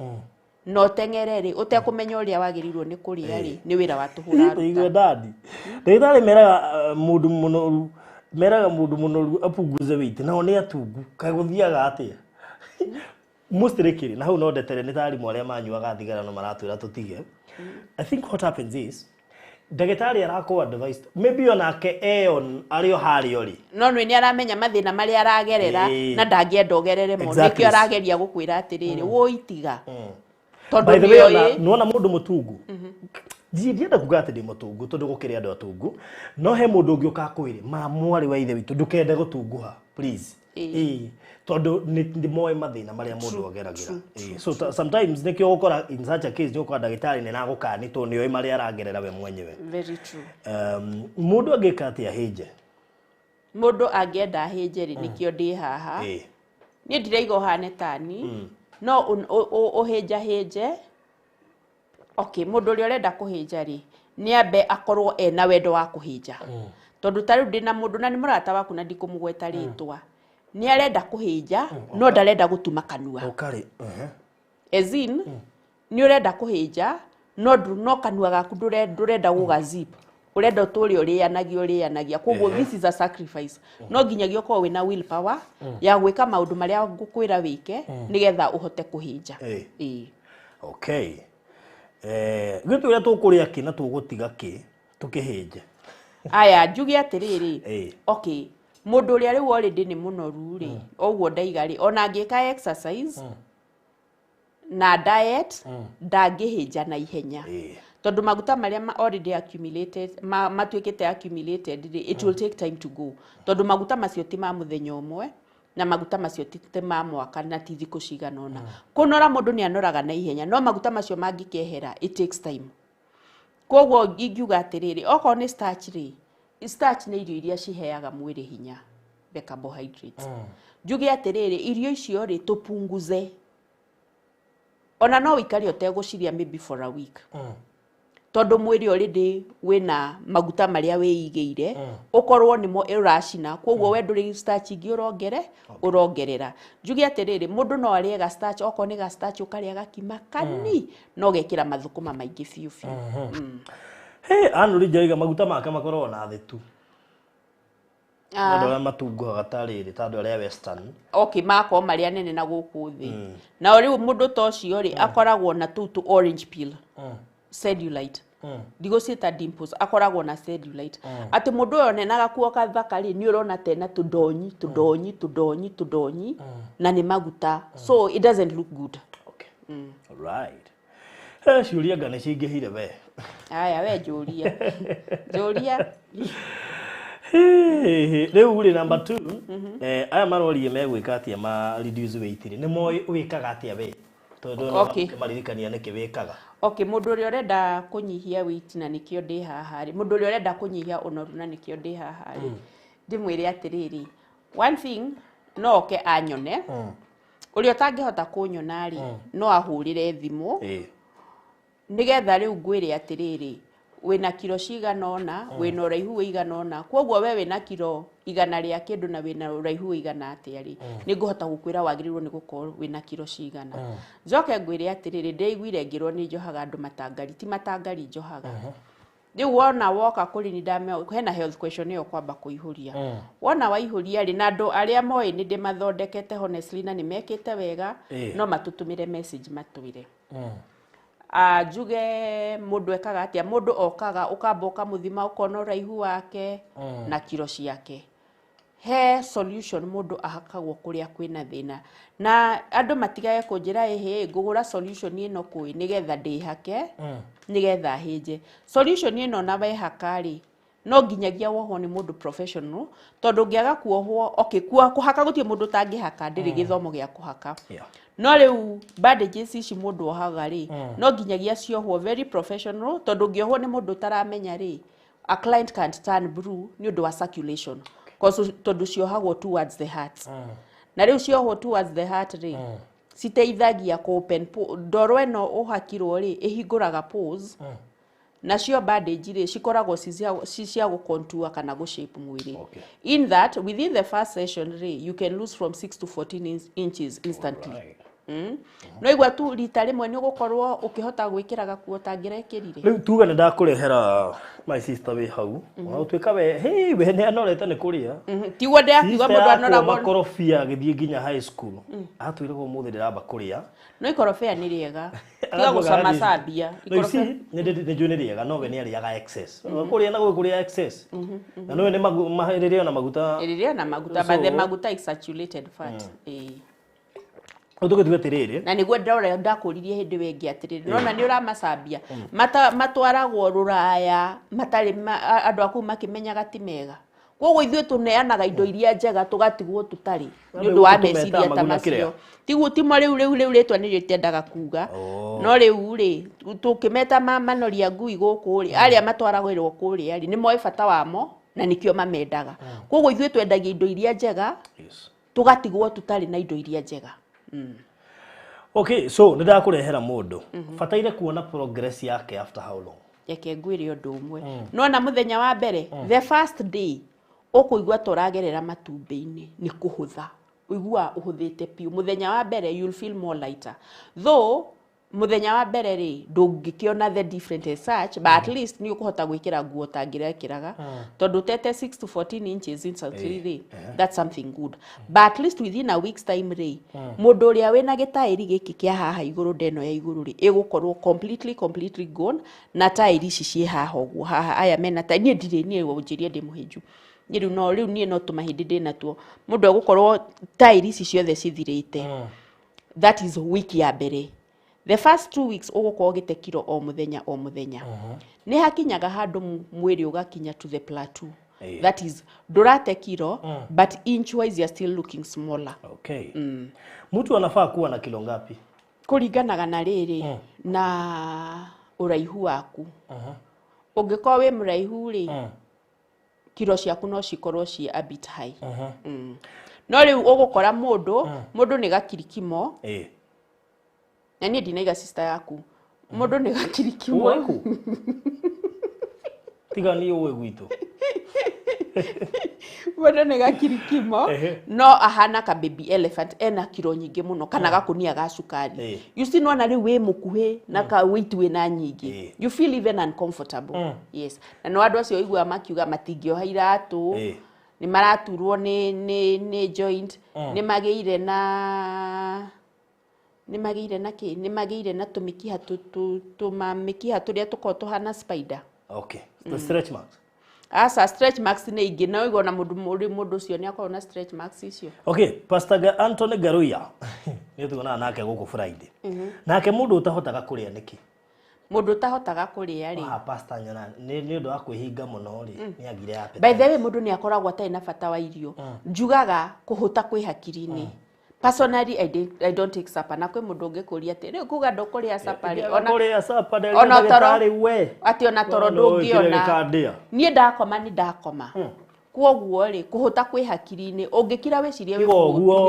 no tengere ri utekumenya uria wagirirwo ni kuria ri ni wira wa tuhura ruta dadi ndithari meraga mundu munoru apunguze weight na one atungu kaguthiaga atia mustirikiri na hau no ndetere ni tari mwaria manyuaga thigara no maratwira tutige I think what happens is ndagitari arako advice maybe onake eon ario hario ri no ni aramenya mathina mari aragerera na ndangienda ogerere mo nikio arageria gukwira atiriri wo itiga tondu ni nona mundu mutungu ndienda kugate ndi mutungu tondu gukiri andu atungu no he mundu ungi ukakwire mwari wa ithe witu ndukende gutunguha please tondu ndi moe mathina maria mundu ogeragira so sometimes nikio gukora in such a case ndio ndagitari ni nagukani to ni oi maria aragerera we mwenyewe very true mundu agikati ahinje mundu angienda ahinje ri nikio ndi haha ni ndiraiga hane tani no uhinje okay mundu uri urenda kuhinja ri ni ambe akorwo ena wendo wa kuhinja tondu tari ndina mundu na ni murata waku na ndikumugweta ritwa ni arenda kuhinja no ndarenda gutuma kanua ukari ezin ni urenda kuhinja no kanua gaku ndurenda gugazip urenda uturi urianagia koguo this is a sacrifice no nginyagia ko wina will power ya gwika maundu maria ngukwira wike nigetha uhote kuhinja okay gitu ya tukuria ki na tugutiga ki tukihinje aya njugi atiriri okay mundu uri riu already ni munoru ri oguo ndaiga ri ona ngika exercise na diet ndangihinja na ihenya tondu maguta maria already accumulated matuikite accumulated it will take time to go tondu maguta macio ti ma muthenya umwe na maguta macio ti ma mwaka na ti thiku cigana ona kunora mundu ni anoraga na ihenya no maguta macio mangikehera it takes time koguo ngiuga atiriri oko ni starch ri starch ni irio iria ciheaga mwiri hinya the carbohydrates njugi atiriri irio icio ri tupunguze ona no wikari oteguciria maybe for a week tondu mwiri already wina maguta maria wiigeire ukorwo nimo uracina koguo we nduri starch ingi urongerera njugi atiriri mundu no arie ga starch oko ni ga starch ukaria gakima kani no gekira mathukuma maingi fiu hey anuri jaiga maguta make makorwo na thitu ndio matungu gatariri tondu aria western okay mako maria nene na guku thi na riu mundu tocio ri akoragwo na tutu orange peel cellulite digosita dimples akoragwo na cellulite ati mundu yo nenaga kuoka thakari ni urona tena tudonyi na ni maguta so it doesn't look good okay all right ciuria ngane cingihire we aya we juria riu ri number 2 aya marorie megwika atia ma reduce weight ni moi wikaga atia we tondu maririkania niki wikaga okay mundu uri urenda kunyihia weight na nikio ndi haha ri mundu uri urenda kunyihia unoru na nikio ndi haha ri ndimwire atiriri one thing no oke anyone uri utangihota kunyona ri no ahurire thimu nigetha riu ngwire atiriri wina kilo cigana ona wina uraihu igana ona koguo we wina kilo igana ria kindu na wina uraihu igana atia ri ninguhota gukwira wagirirwo ni gukorwo wina kilo cigana njoke ngwire atiriri ndeiguire ngirwo ni njohaga andu matangari ti matangari njohaga Riu wona woka kuri ni ndame hena health question yo kwamba kuihuria. Wona waihuria ri na andu aria moi ni ndimathondekete honestly na ni mekite wega no matutumire message matwire. Juge mundu ekaga atia mundu okaga ukamboka muthima ukona uraihu wake na kiro ciake. He solution mundu ahakagwo kuria kwina thina na andu matigaye kunjira ehe ngugura solution ino kui nigetha ndihake nigetha hinje solution ino na we hakari no nginyagia woho ni mundu professional tondu ngiaga kuohwo kuhaka gutie mundu tangihaka ndiri githomo gia kuhaka no riu bandages ici mundu ohaga ri no nginyagia ciohwo very professional tondu ngiohwo ni mundu taramenya ri a client can't turn blue ni undu wa circulation because tondu ciohagwo towards the heart na riu ciohwo towards the heart ri citeithagia ku open ndoro eno uhakirwo ri ihinguraga pores na cio bandage ri cikoragwo cia gu contour kana gu shape mwiri in that within the first session ri you can lose from 6 to 14 inches instantly. No igwa tu rita rimwe ni ugukorwo ukihota gwikiraga kuo tangirekirire riu tuga ni ndakurehera my sister we hau no twika we hey we ne anorete ni kuria tiwo ndakiuga mundu anoragwo makorofia githie nginya high school atwire ko muthi ndiramba kuria no ikorofia ni riega tiga gucama sabia ikorofia ni njune riega no we ni ariaga excess kuria na kuria excess na no ni mahiririo na maguta bathe maguta is saturated fat Utuge tiriri na niguo ndore ndakuririe hindi wengi atiriri nona ni uramacambia matwaragwo ruraya matari andu aku makimenyaga ti mega koguo ithuĩ tuneanaga indo iria njega tugatigwo tutari ni undu wa meciria ta macio tiguo timo riu ritwa ni ritendaga kuga no riu ri tukimeta manoria ngui guku ri aria matwaragwo kuria ri ni moi bata wamo na nikio mamendaga koguo ithuĩ twendagia indo iria njega tugatigwo tutari na indo iria njega. Okay, so nida kurehera mundu fataire kuona progress yake after how long? Yake ngwire undu umwe no na muthenya wa mbere the first day ukuigwa toragerera matumbe-ini ni kuhutha uigwa uhuthite piu muthenya wa mbere you'll feel more lighter though muthenya wa mbere ri ndungikiona the different as such but at least ni ukuhota gwikira nguo tangirekiraga tondu tete 6 to 14 inches instantly that's something good but at least within a week's time ri mundu uria wina gitairi giki kia haha iguru ndeno ya iguru ri igukorwo completely gone na tairi ici cie haha uguo haha aya mena ta nie ndire nie unjirie ndi muhiju riu nie no tumahindi ndina tuo mundu egukorwo tairi ici ciothe cithirite that is week ya mbere. The first 2 weeks ugukorwo gite kiro o muthenya ni hakinyaga handu mwiri ugakinya to the plateau that is durate kiro but inch wise you are still looking smaller. Okay. Mtu anafaa kuwa na kilo ngapi kuringanaga na riri na uraihu waku ungikorwo wi muraihu ri kiro ciaku no cikorwo ci a bit high no riu ugukora mundu ni gakirikimo na nie ndinaiga sister yaku mundu ni gakirikimo weku tiga ni uwe gwitu mundu ni gakirikimo no ahana ka baby elephant ena kiro nyingi muno kana gakunia ga cukari you see no na ri we mukuhe na ka weight we na nyingi you feel even uncomfortable yes na no andu acio igua makiuga matingioha iratu ni maraturwo ni joint ni magiire na tumikiha tumamikiha turia tuko tuhana spider. Okay, the stretch marks asa stretch marks ni ingi na igona mundu cio ni akona stretch marks icio. Okay, Pastor Anthony Garuya ni tugona nake guku Friday nake mundu utahotaga kuria niki mundu utahotaga kuria ri pastor nyona ni undu wa kwihinga muno ri ni agire appetite. By the way mundu ni akoragwo atai na bata wa irio njugaga kuhuta kwi hakiri-ini. Personally, I don't take supper. Na kwe mundu ngikuria ati riu kuga ndukuria supper ri ona toro we ati ona toro ndungiona nie ndakoma kwoguo ri kuhuta kwi hakiri-ini ungikira wicirie we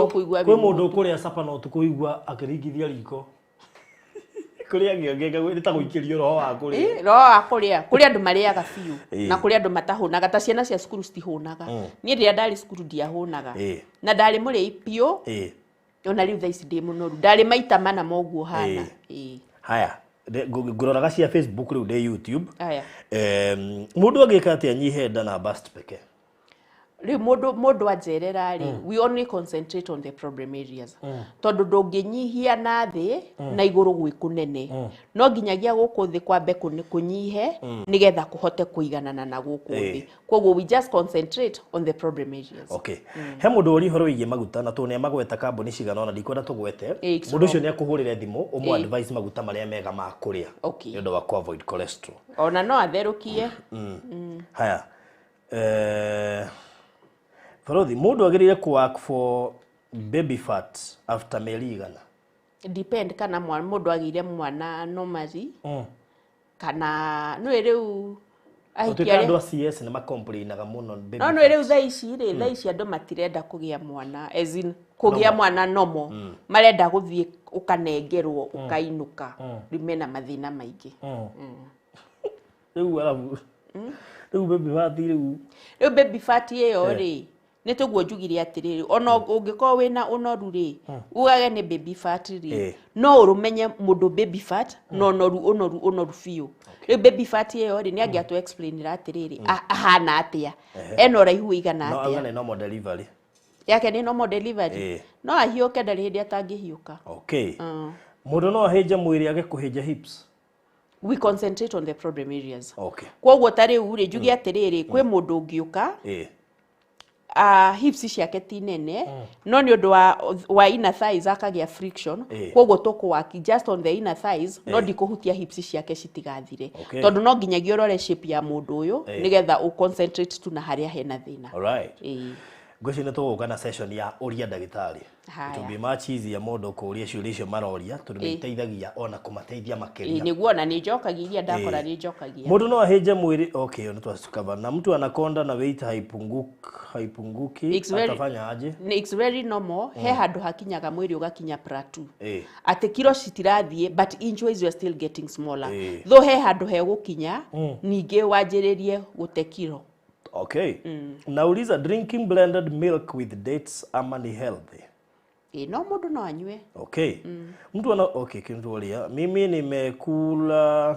kuigwa kwe mundu kuria supper no tukuigwa akiringithia riko kuria ngenge ni ta guikirio roho wa kuria roho wa kuria andu mariaga fiu na kuria andu matahunaga ta ciana cia cukuru citihunaga nie ria ndari cukuru ndiahunaga na ndari muri ipio ona riu thaisi ndi munoru ndari maita mana moguo hana haya nguroraga cia Facebook riu de YouTube aya mundu agika atia nyihe nda na bust peke riu mundu anjerera ri we only concentrate on the problem areas tondu ndunginyihia na thi na iguru gwikunene no nginyagia guku thi kwambe kunyihe nigetha kuhote kuiganana na guku thi koguo we just concentrate on the problem areas. Okay. He mundu uri horo igie maguta na tu ne magweta kambuni cigana ona ndikwenda tugwete mundu ucio ne akuhurire thimu umu advice maguta maria mega ma kuria ni undu wa ku avoid cholesterol ona no atherukie haya Farodhi, mundu agirire ku work for baby fat after meligana depend kana mundu agire mwana normally kana no riu ahikia andu CS ne macomplainaga muno baby no riu thaici andu matirenda kugia mwana as in kugia mwana nomo marenda guthie ukanengerwo ukainuka rimena mathina maingi riu alafu riu baby fat iyo ri nituguo njugire atiriri ona ungiko wina unoru ri ugage ni baby fat ri no urumenye mundu baby fat no unoru fiu ri baby fat iyo ri ni angia to explain atiriri ahana atia eno raihu igana atia no normal delivery yake ni normal delivery no ahiuke ndari hindi atangihiuka. Okay. Mundu no ahinja mwiri age kuhinja hips we concentrate on the problem areas. Okay. Koguo tari uri njugi atiriri kwi mundu ungiuka hips ciake ti nene no ni undu wa inner thighs akagia friction koguo tukwaki just on the inner thighs no ndikuhutia hips ciake citigathire tondu no nginyagia urore shape ya mundu uyu nigetha u concentrate tu na haria hena thina. All right. Ngwicine tuguka na session ya uria ndagitari tumbi machizi ya mundu kuria ciuria maroria tondu ni iteithagia ona kumateithia makiria niguo na ni njokagiria ndakora ni njokagia mundu no ahinje mwiri. Okay, ona twasukava na mtu anakonda na weight haipunguki atafanya aje? It's very normal. He handu hakinyaga mwiri ugakinya plateau ati kilo citirathie but inches you are still getting smaller though he handu he gukinya ninge wanjiririe gute kilo. Okay. Nauliza drinking blended milk with dates ama ni healthy? No mundu no anywe. Okay. Mtu ana kintuolia. Mimi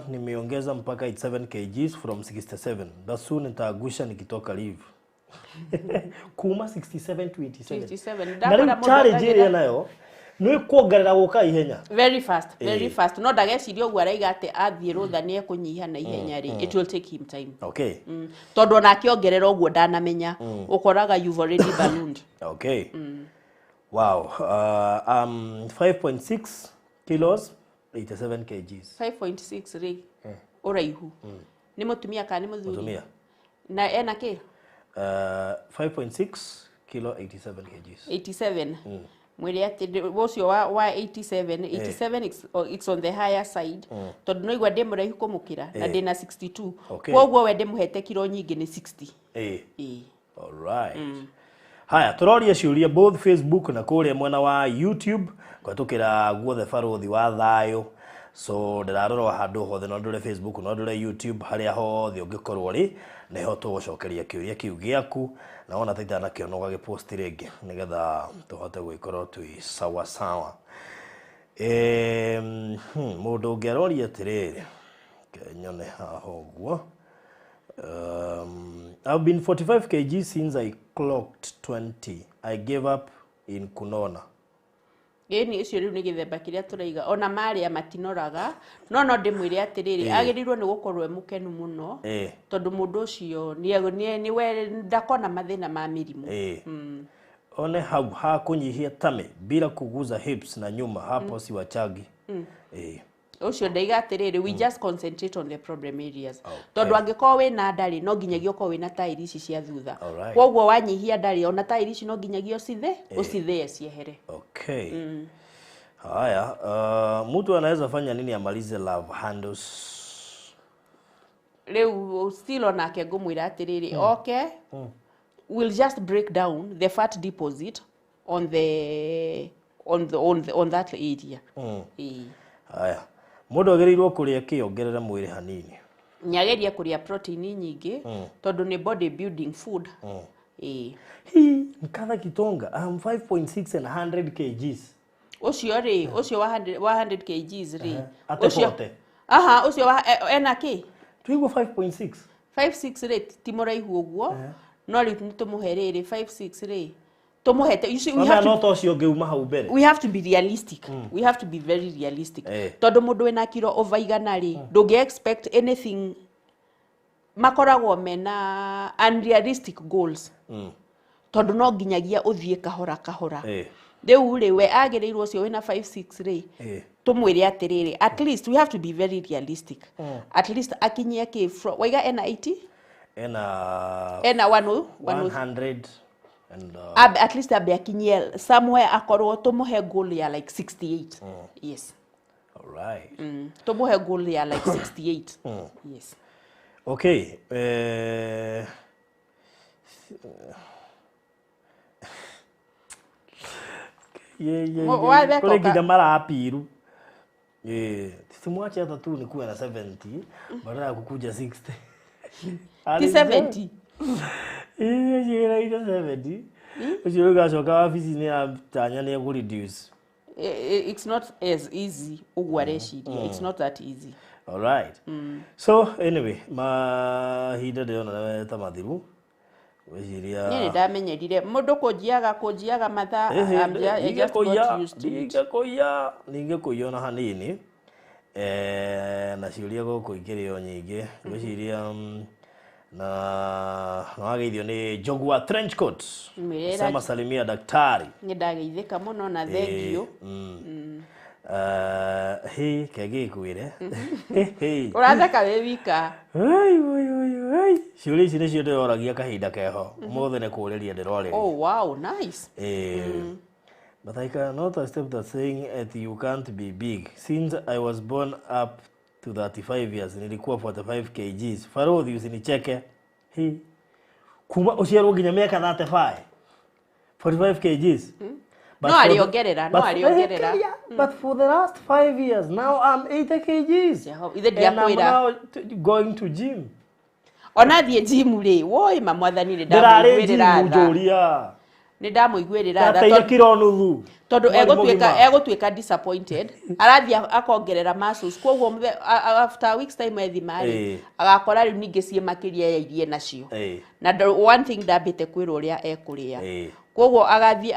nimeongeza mpaka 7 kgs from 67. Dasu nitagusha nikitoka leave. Kuma 67 to 87. Na challenge ile nayo no kuongerera guka ihenya very fast no ndageciria ugu araiga ati athie rutha ni ekunyiha na ihenya ri it will take him time. Okay. Tondu na akiongerera ugu ndanamenya ukoraga you've already ballooned. Okay. Wow. 5.6 kilos 87 kgs. 5.6 ri uraihu ni mutumia kana ni muthuri? Mutumia. Na ena ki 5.6 kilo 87 kgs. 87. Mwiri ati wocio wa 87 it's on the higher side tondu no igwa ndemuraihu kumukira na ndina 62 koguo we ndimuhete kilo nyingi ni 60. All right. Haya turoria ciuria both Facebook na kuria mwena wa YouTube kwatukira guothe Farothi wa thayo so ndirarora handu hothe no ndure Facebook no ndure YouTube haria hothe ungikorwo ri neho tugucokeria kiuria kiu giaku na ona taita na kiono gagipost ringi nigetha tuhote gwikorwo twi sawa sawa. Mundu ngeroria atiriri kenyone haho guo. I've been 45 kg since I clocked 20. I gave up in kunona. Ni icio riu ni githemba kiria turaiga ona maria matinoraga no ndimwire atiriri agirirwo ni gukorwo emukenu muno tondu mundu ucio ni we ndakona mathina ma mirimu. One hau ha kunyihia tame bila kuguza hips na nyuma hapo si wachagi. Ucio ndaiga atiriri we just concentrate on the problem areas tondu angiko we na ndari no nginyagio ko we na tairi ici cia thutha koguo wanyihia ndari ona tairi ici no nginyagio ucithie ciehere. Okay. Haya mtu anaweza fanya nini amalize love handles? Leo still onake ngumwira atiriri okay we'll just break down the fat deposit on that area. Haya mundu agerirwo kuria kiongerera mwiri hanini nyageria kuria protein nyingi tondu ni body building food. Nikatha kitonga 5.6 and 100 kgs ucio 100 kgs ri aha ucio wa ena ki tuigwo 5.6 56 rate ti muraihu uguo no ri tumuherere 56 rate tumuhete you see we have to not ocio ngeuma hau mbere we have to be realistic we have to be very realistic tondu mundu wena kiro over igana ri ndungi expect anything makoragwo mena unrealistic goals tondu no nginyagia uthie kahora kahora riu ri we agirirwo cio wina 56 ri tumwire atiriri at least we have to be very realistic at least akinyia ki waiga ena 80 ena 100 and at least abe akinyia somewhere akorwo tumuhe goal ya like 68 yes all right tumuhe goal ya like 68 yes okay kule kija mara apiru simwache hata tu nikuwe na 70 badala ya kukuja 60 ti 70 ira 70 usiwe gacoka wabici ni atanya ni ku reduce it's not as easy ugwareshiria it's not that easy all right so anyway mahinda ndiona ta mathiru weciria ni ndamenyerire mundu kujiaga matha ningekuya na hanini na ciuria guku ikirio nyingi weciria na nageithio ni Jogwa trench coat sema salimia daktari ni ndageithika muno na thengio hey kege kwire uratheka we wika ciuria ici nicio ndioragia kahinda keho mothe ne kuriria ndirore oh wow nice but I cannot accept that saying that you can't be big since I was born up to 35 years nilikuwa 45 kgs farodhi usinicheke kuma uciarwo nginya miaka 35 45 kgs no aliongerera but for the last 5 years now I'm 80 kgs ithe ndiakwira now going to gym ona thie gym ri woi mamwathani ni ndamuigwirira njuria ni ndamuigwirira tha kiro nuthu tondu egutwika disappointed arathi akongerera muscles koguo after weeks time ethimari agakora riu ningi cie makiria ya irie nacio na one thing ndambite kwira uria ekuria koguo agathi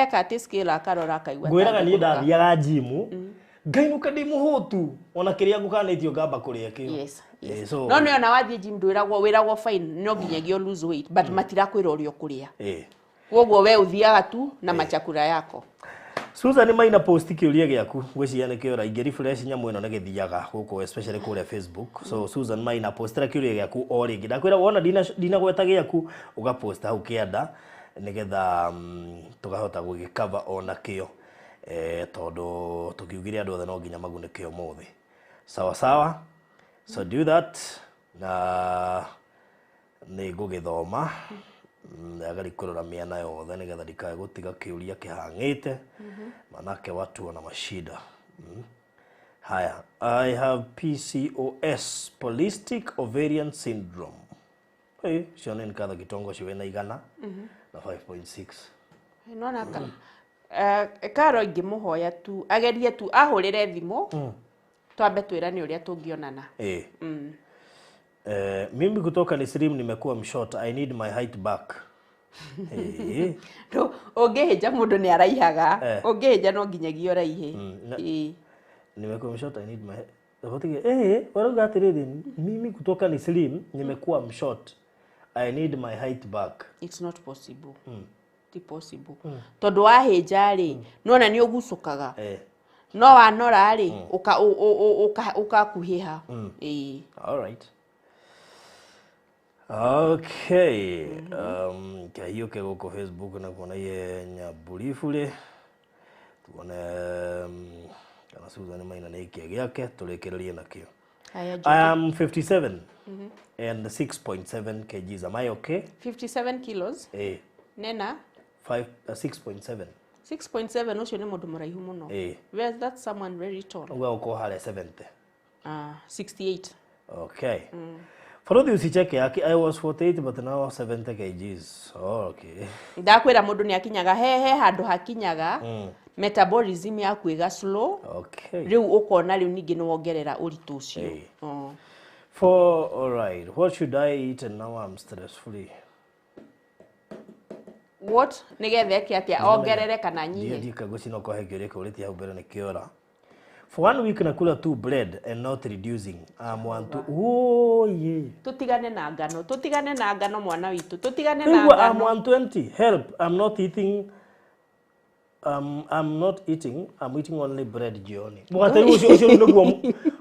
eka ti skill akarora akaigwa ngwiraga ni ndathiaga gym ngainuka ndi muhutu ona kiria ngukanitio ngamba kuria kio yes no no na wathie gym wiragwo fine no nginyagio lose weight but matirakwira urio kuria koguo we uthiaga tu na machakura yako Susan maina post kiuria giaku gwiciria ni kiora ingi refresh nyamu ino nigithiaga guku especially kule Facebook so Susan maina postera kiuria giaku o ringi ndakwira wona dina gweta giaku ugaposta hau kianda nigetha tugahota gugikava ona kio tondu tukiugire andu othe no nginya magunike umuthi sawa sawa so do that na ni gugithoma agari kurora miana yothe nigetha ndikae gutiga kiuria kihangite manake watu wana mashida haya I have PCOS polycystic ovarian syndrome shone nikatha kitongo ciwe na igana na 5.6 nona karo ngimuhoya tu agerie tu ahurire thimu twambe twirane uria tungionana mimi kutoka ni slim nimekuwa mshort I need my height back no ongeheja mundu ni araihaga ongeheja no nginyagio raihe nimekuwa mshort I need my waruga atiriri mimi kutoka ni slim nimekuwa mshort I need my height back it's not possible ti possible tondu waheja ri nona ni ugucukaga no wanora ri uka kuhiha all right okay kahiyo ke goko Facebook na kuona ye nyabulifule tuone kana Susan maina ne kiake tulekererie nakio I am 57 and 6.7 kgs am I okay 57 kilos nena 6.7 6.7 ucio ni mundu muraihu muno where's that someone very tall well uko hale 70 68 okay for the usicheke yake I was 48 but now 70 kgs okay ndakwira mundu ni akinyaga he handu hakinyaga metabolism yaku iga slow. Okay. Riu ukona riu ningi no wongerera uritu ucio. For all right, what should I eat and now I'm stress free? What nigethe ki atia ongerere kana nyinyi? Ndiye kagucino ko hegere ko riti hau mbere ni kiora. For 1 week nakula 2 bread and not reducing. I'm want to yeah. Tutigane na ngano mwana witu. Tutigane na ngano. I'm 120. Help. I'm not eating. I'm eating only bread jioni. Mwate ucio niguo.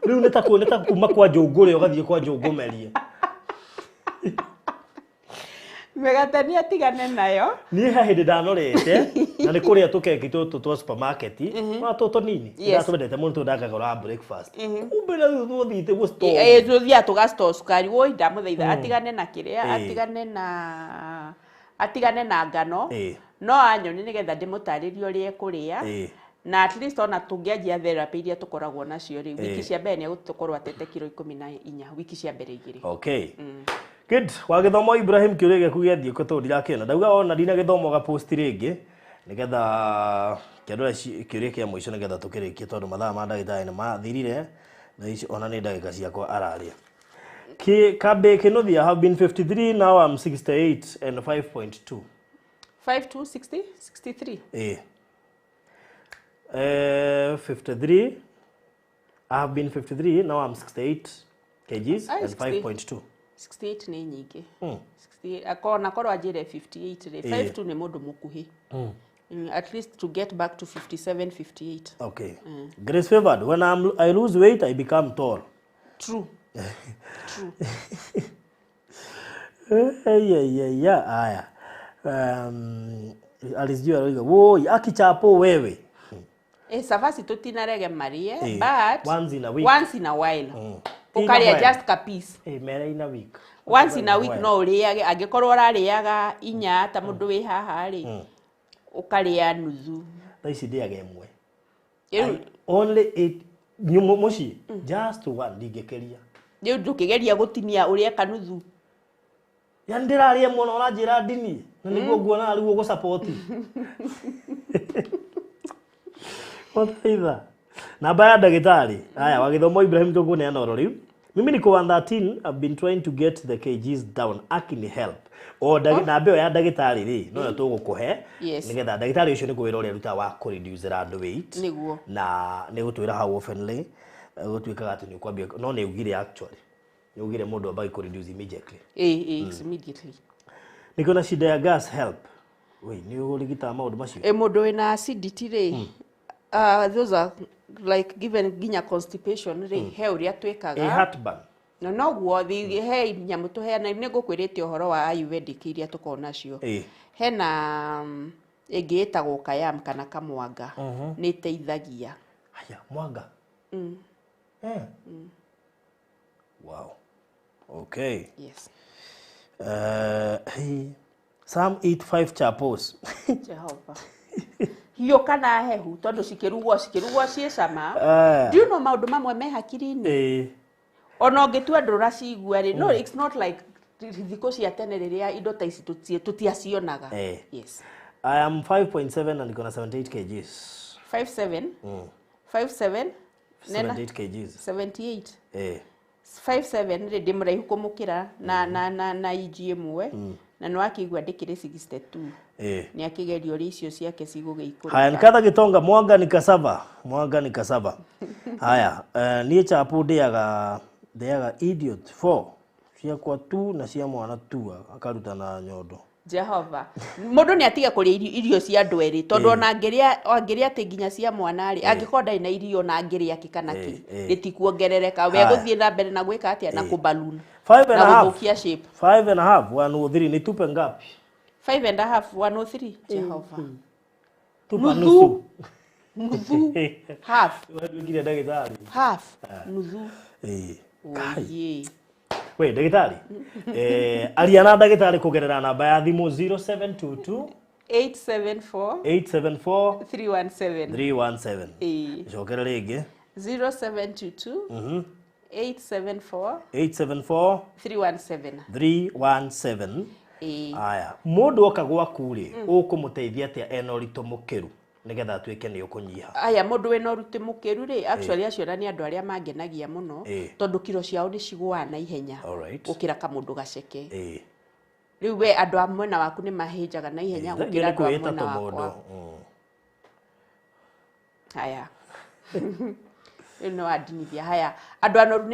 Riu neta kuma kwa njungure ugathie kwa njungumerie. Megatania tigane nayo. Ni ha hindi ndanorete na ni kuria tukeki tutu twa supermarket ma tutu nini ndatwendete muntu ndakagora breakfast kumbe na thuthite go store thuthia tugasto sukari woi ndamuthaitha atigane na kiria atigane na ngano no anyoni nigetha ndimutaririo rie kuria na at least ona tungianjia therapy iria tukoragwo nacio ri wiki cia mbere ni gutukorwo atete kilo 14 wiki cia mbere igiri. Okay. Good. Wa githomo Ibrahim kiuria giaku giathie ko to ndirakena ndauga ona ndina githomo ga post ringi nigetha kiandora kiuria kia muico nigetha tukirikie tondu mathaa ma ndagitari ni mathirire na ici ona ni ndagika ciakwa araria kabe kinothia have been 53 now I'm 68 and 5.2 52 63 53 I have been 53 now I'm 68 kgs and 5.2 68 ni nyingi 68 akona korwa njire 58 re 52 ni mundu mukuhi at least to get back to 57 58. Okay. Grace favored when I lose weight I become tall. True. Aya alizijua roiga woi akichapo wewe savasi tutinarege marie but once in a while ukaria just a piece mere in a week once in a week no uriage angikorwo rariaga inya ta mundu wi haha ri ukaria nuthu taici ndiaga imwe only 8 nyumo muci just one ndigekeria riu ndukigeria gutinia uria kanuthu ya ndiraria muno uranjira ndini na niguo nguona ariwo go support Wataitha namba ya ndagitari aya wa githomo Ibrahim Tongo ne anoro riu mimi niko 113 I've been trying to get the kgs down akini help o namba ya ndagitari ri no tugukuhe nigetha ndagitari ucio ni kwira uria ruta wa ku reduce rand weight niguo na ni gutwira how oftenly gutwikaga ati ni kwambia no ni ugire actually ni ugire mundu ambaye ku reduce immediately immediately niko na shida ya gas help we ni urigita maundu macio mundu wina acidity ri those are like given ginya constipation ri he uria twikaga heartburn no guo he nyamu tuheana ni ngukwirite uhoro wa ayurvedic iria tukona cio hena ingiitagwo kayam kana kamwanga ni teithagia haya mwanga wow okay yes some eat 5 chapos Jehova hiyo kana hehu tondu cikirugwo cie cama do you know maundu mamwe me hakiri-ini ona ungitua ndura cigua ri no it's not like thiko cia tene riria indo ta ici tutiacionaga yes I am 5.7 and niko na 78 kgs 57 58 kgs 78 57 ri ndimuraihu kumukira na iji imwe na no akigwa ndikire 62 ni akigerio ri icio ciake cigugeikura haya nikatha gitonga mwanga ni kasaba haya nie chapu ndiaga idiot 4 cia kwa 2 na cia mwana 2 akaruta na nyondo Jehova mundu ni atiga kuria irio cia andu eri tondu ona angiria ati nginya cia mwana ri angikonda ina irio na angiria kikanaki ritikuongerereka we guthie na mbere na gwika atia na kuballoon 5.5 shape 5.5 103 ni tupe ngapi 5.5 103 Jehova tupa nusu half wengine ndagitari half nusu we ndagitari ariana ndagitari kugerera namba ya thimu 0722 874 317 jokera ringi 0722 874 317 aya mundu oka gwaku ri ukumuteithia atia ena urito mukiru nigetha tuike ni ukunyiha aya mundu wena uruti mukiru ri actually acio ni andu aria mangenagia muno tondu kiro ciao ni cigwa na ihenya ukira ka mundu gaceke riu we andu amwe na waku ni mahinjaga na ihenya ukira andu amwe na wakwa aya ino adinithia haya andu anoru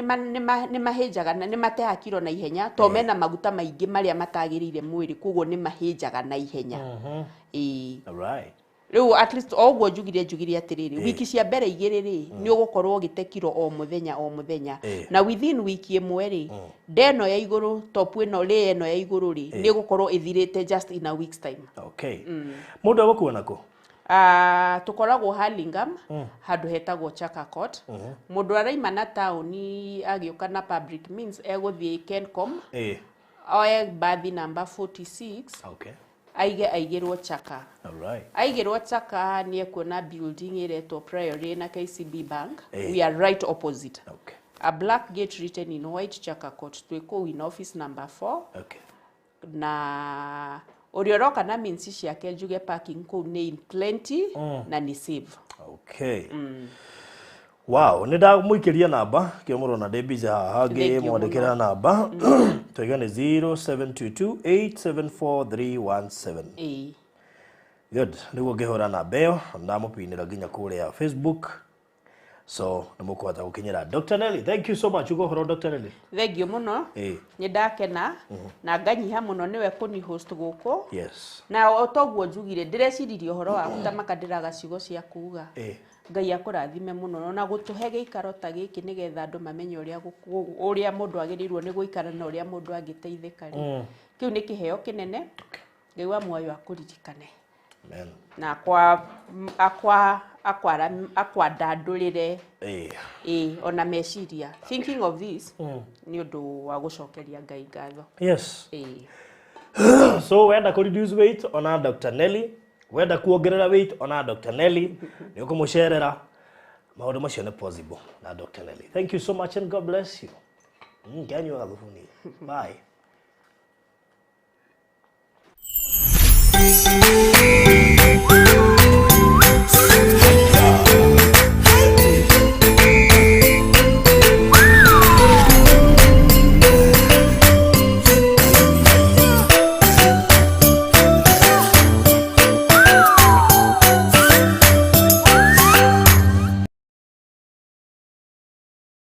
ni mahinjaga na ni mateha kiro na ihenya to mena maguta maingi maria matagirire mwiri kuguo ni mahinjaga na ihenya alright riu at least ogwo njugire atiriri wiki cia mbere igiri ri ni ugukorwo gite kiro o muthenya na within wiki imwe ri ndeno ya iguru top ino ri eno ya iguru ri ni ugukorwo ithirite just in a week's time okay mundu agukuona ko tukoragwo Hurlingham handu hetagwo Chakakot mundu araima na tauni agiuka na public means eguthie Kencom oe bathi number 46 okay aigirwo Chaka alright aigirwo Chaka ni ekuona building iretwo Priory na KCB Bank we are right opposite okay a black gate written in white Chakakot twiko in office number 4 okay na orioroka na minsi ciake njuge parking ku ni plenty na ni safe okay wow ni da muikiria namba kio murona debija hage mwandikira namba toiga ni 0722874317 good niguo ngihura namba iyo ndamupinira nginya kuria Facebook so namukwata gukinyira Dr. Nelly thank you so much ugo horo Dr. Nelly thank you muno ni ndakena na nganyiha muno niwe kuni host guko yes na otoguo njugire ndireciриrie horo wa kutamaka ndiraga cigo cia kuuga Ngai akurathime muno na gutuhe giikaro ta giki nigetha andu mamenye uria mundu agirirwo ni guikara na uria mundu angiteithika ri kiu ni kiheo kinene Ngai wa muoyo akuririkane amen na akwa ndandurire ona meciria thinking of this ni undu wa gucokeria Ngai ngatho yes so wenda ku reduce weight ona Dr. Nelly wenda kuongerera weight ona Dr. Nelly ni ukumucerera maundu macio ni possible na Dr. Nelly thank you so much and God bless you. Can you have a bye.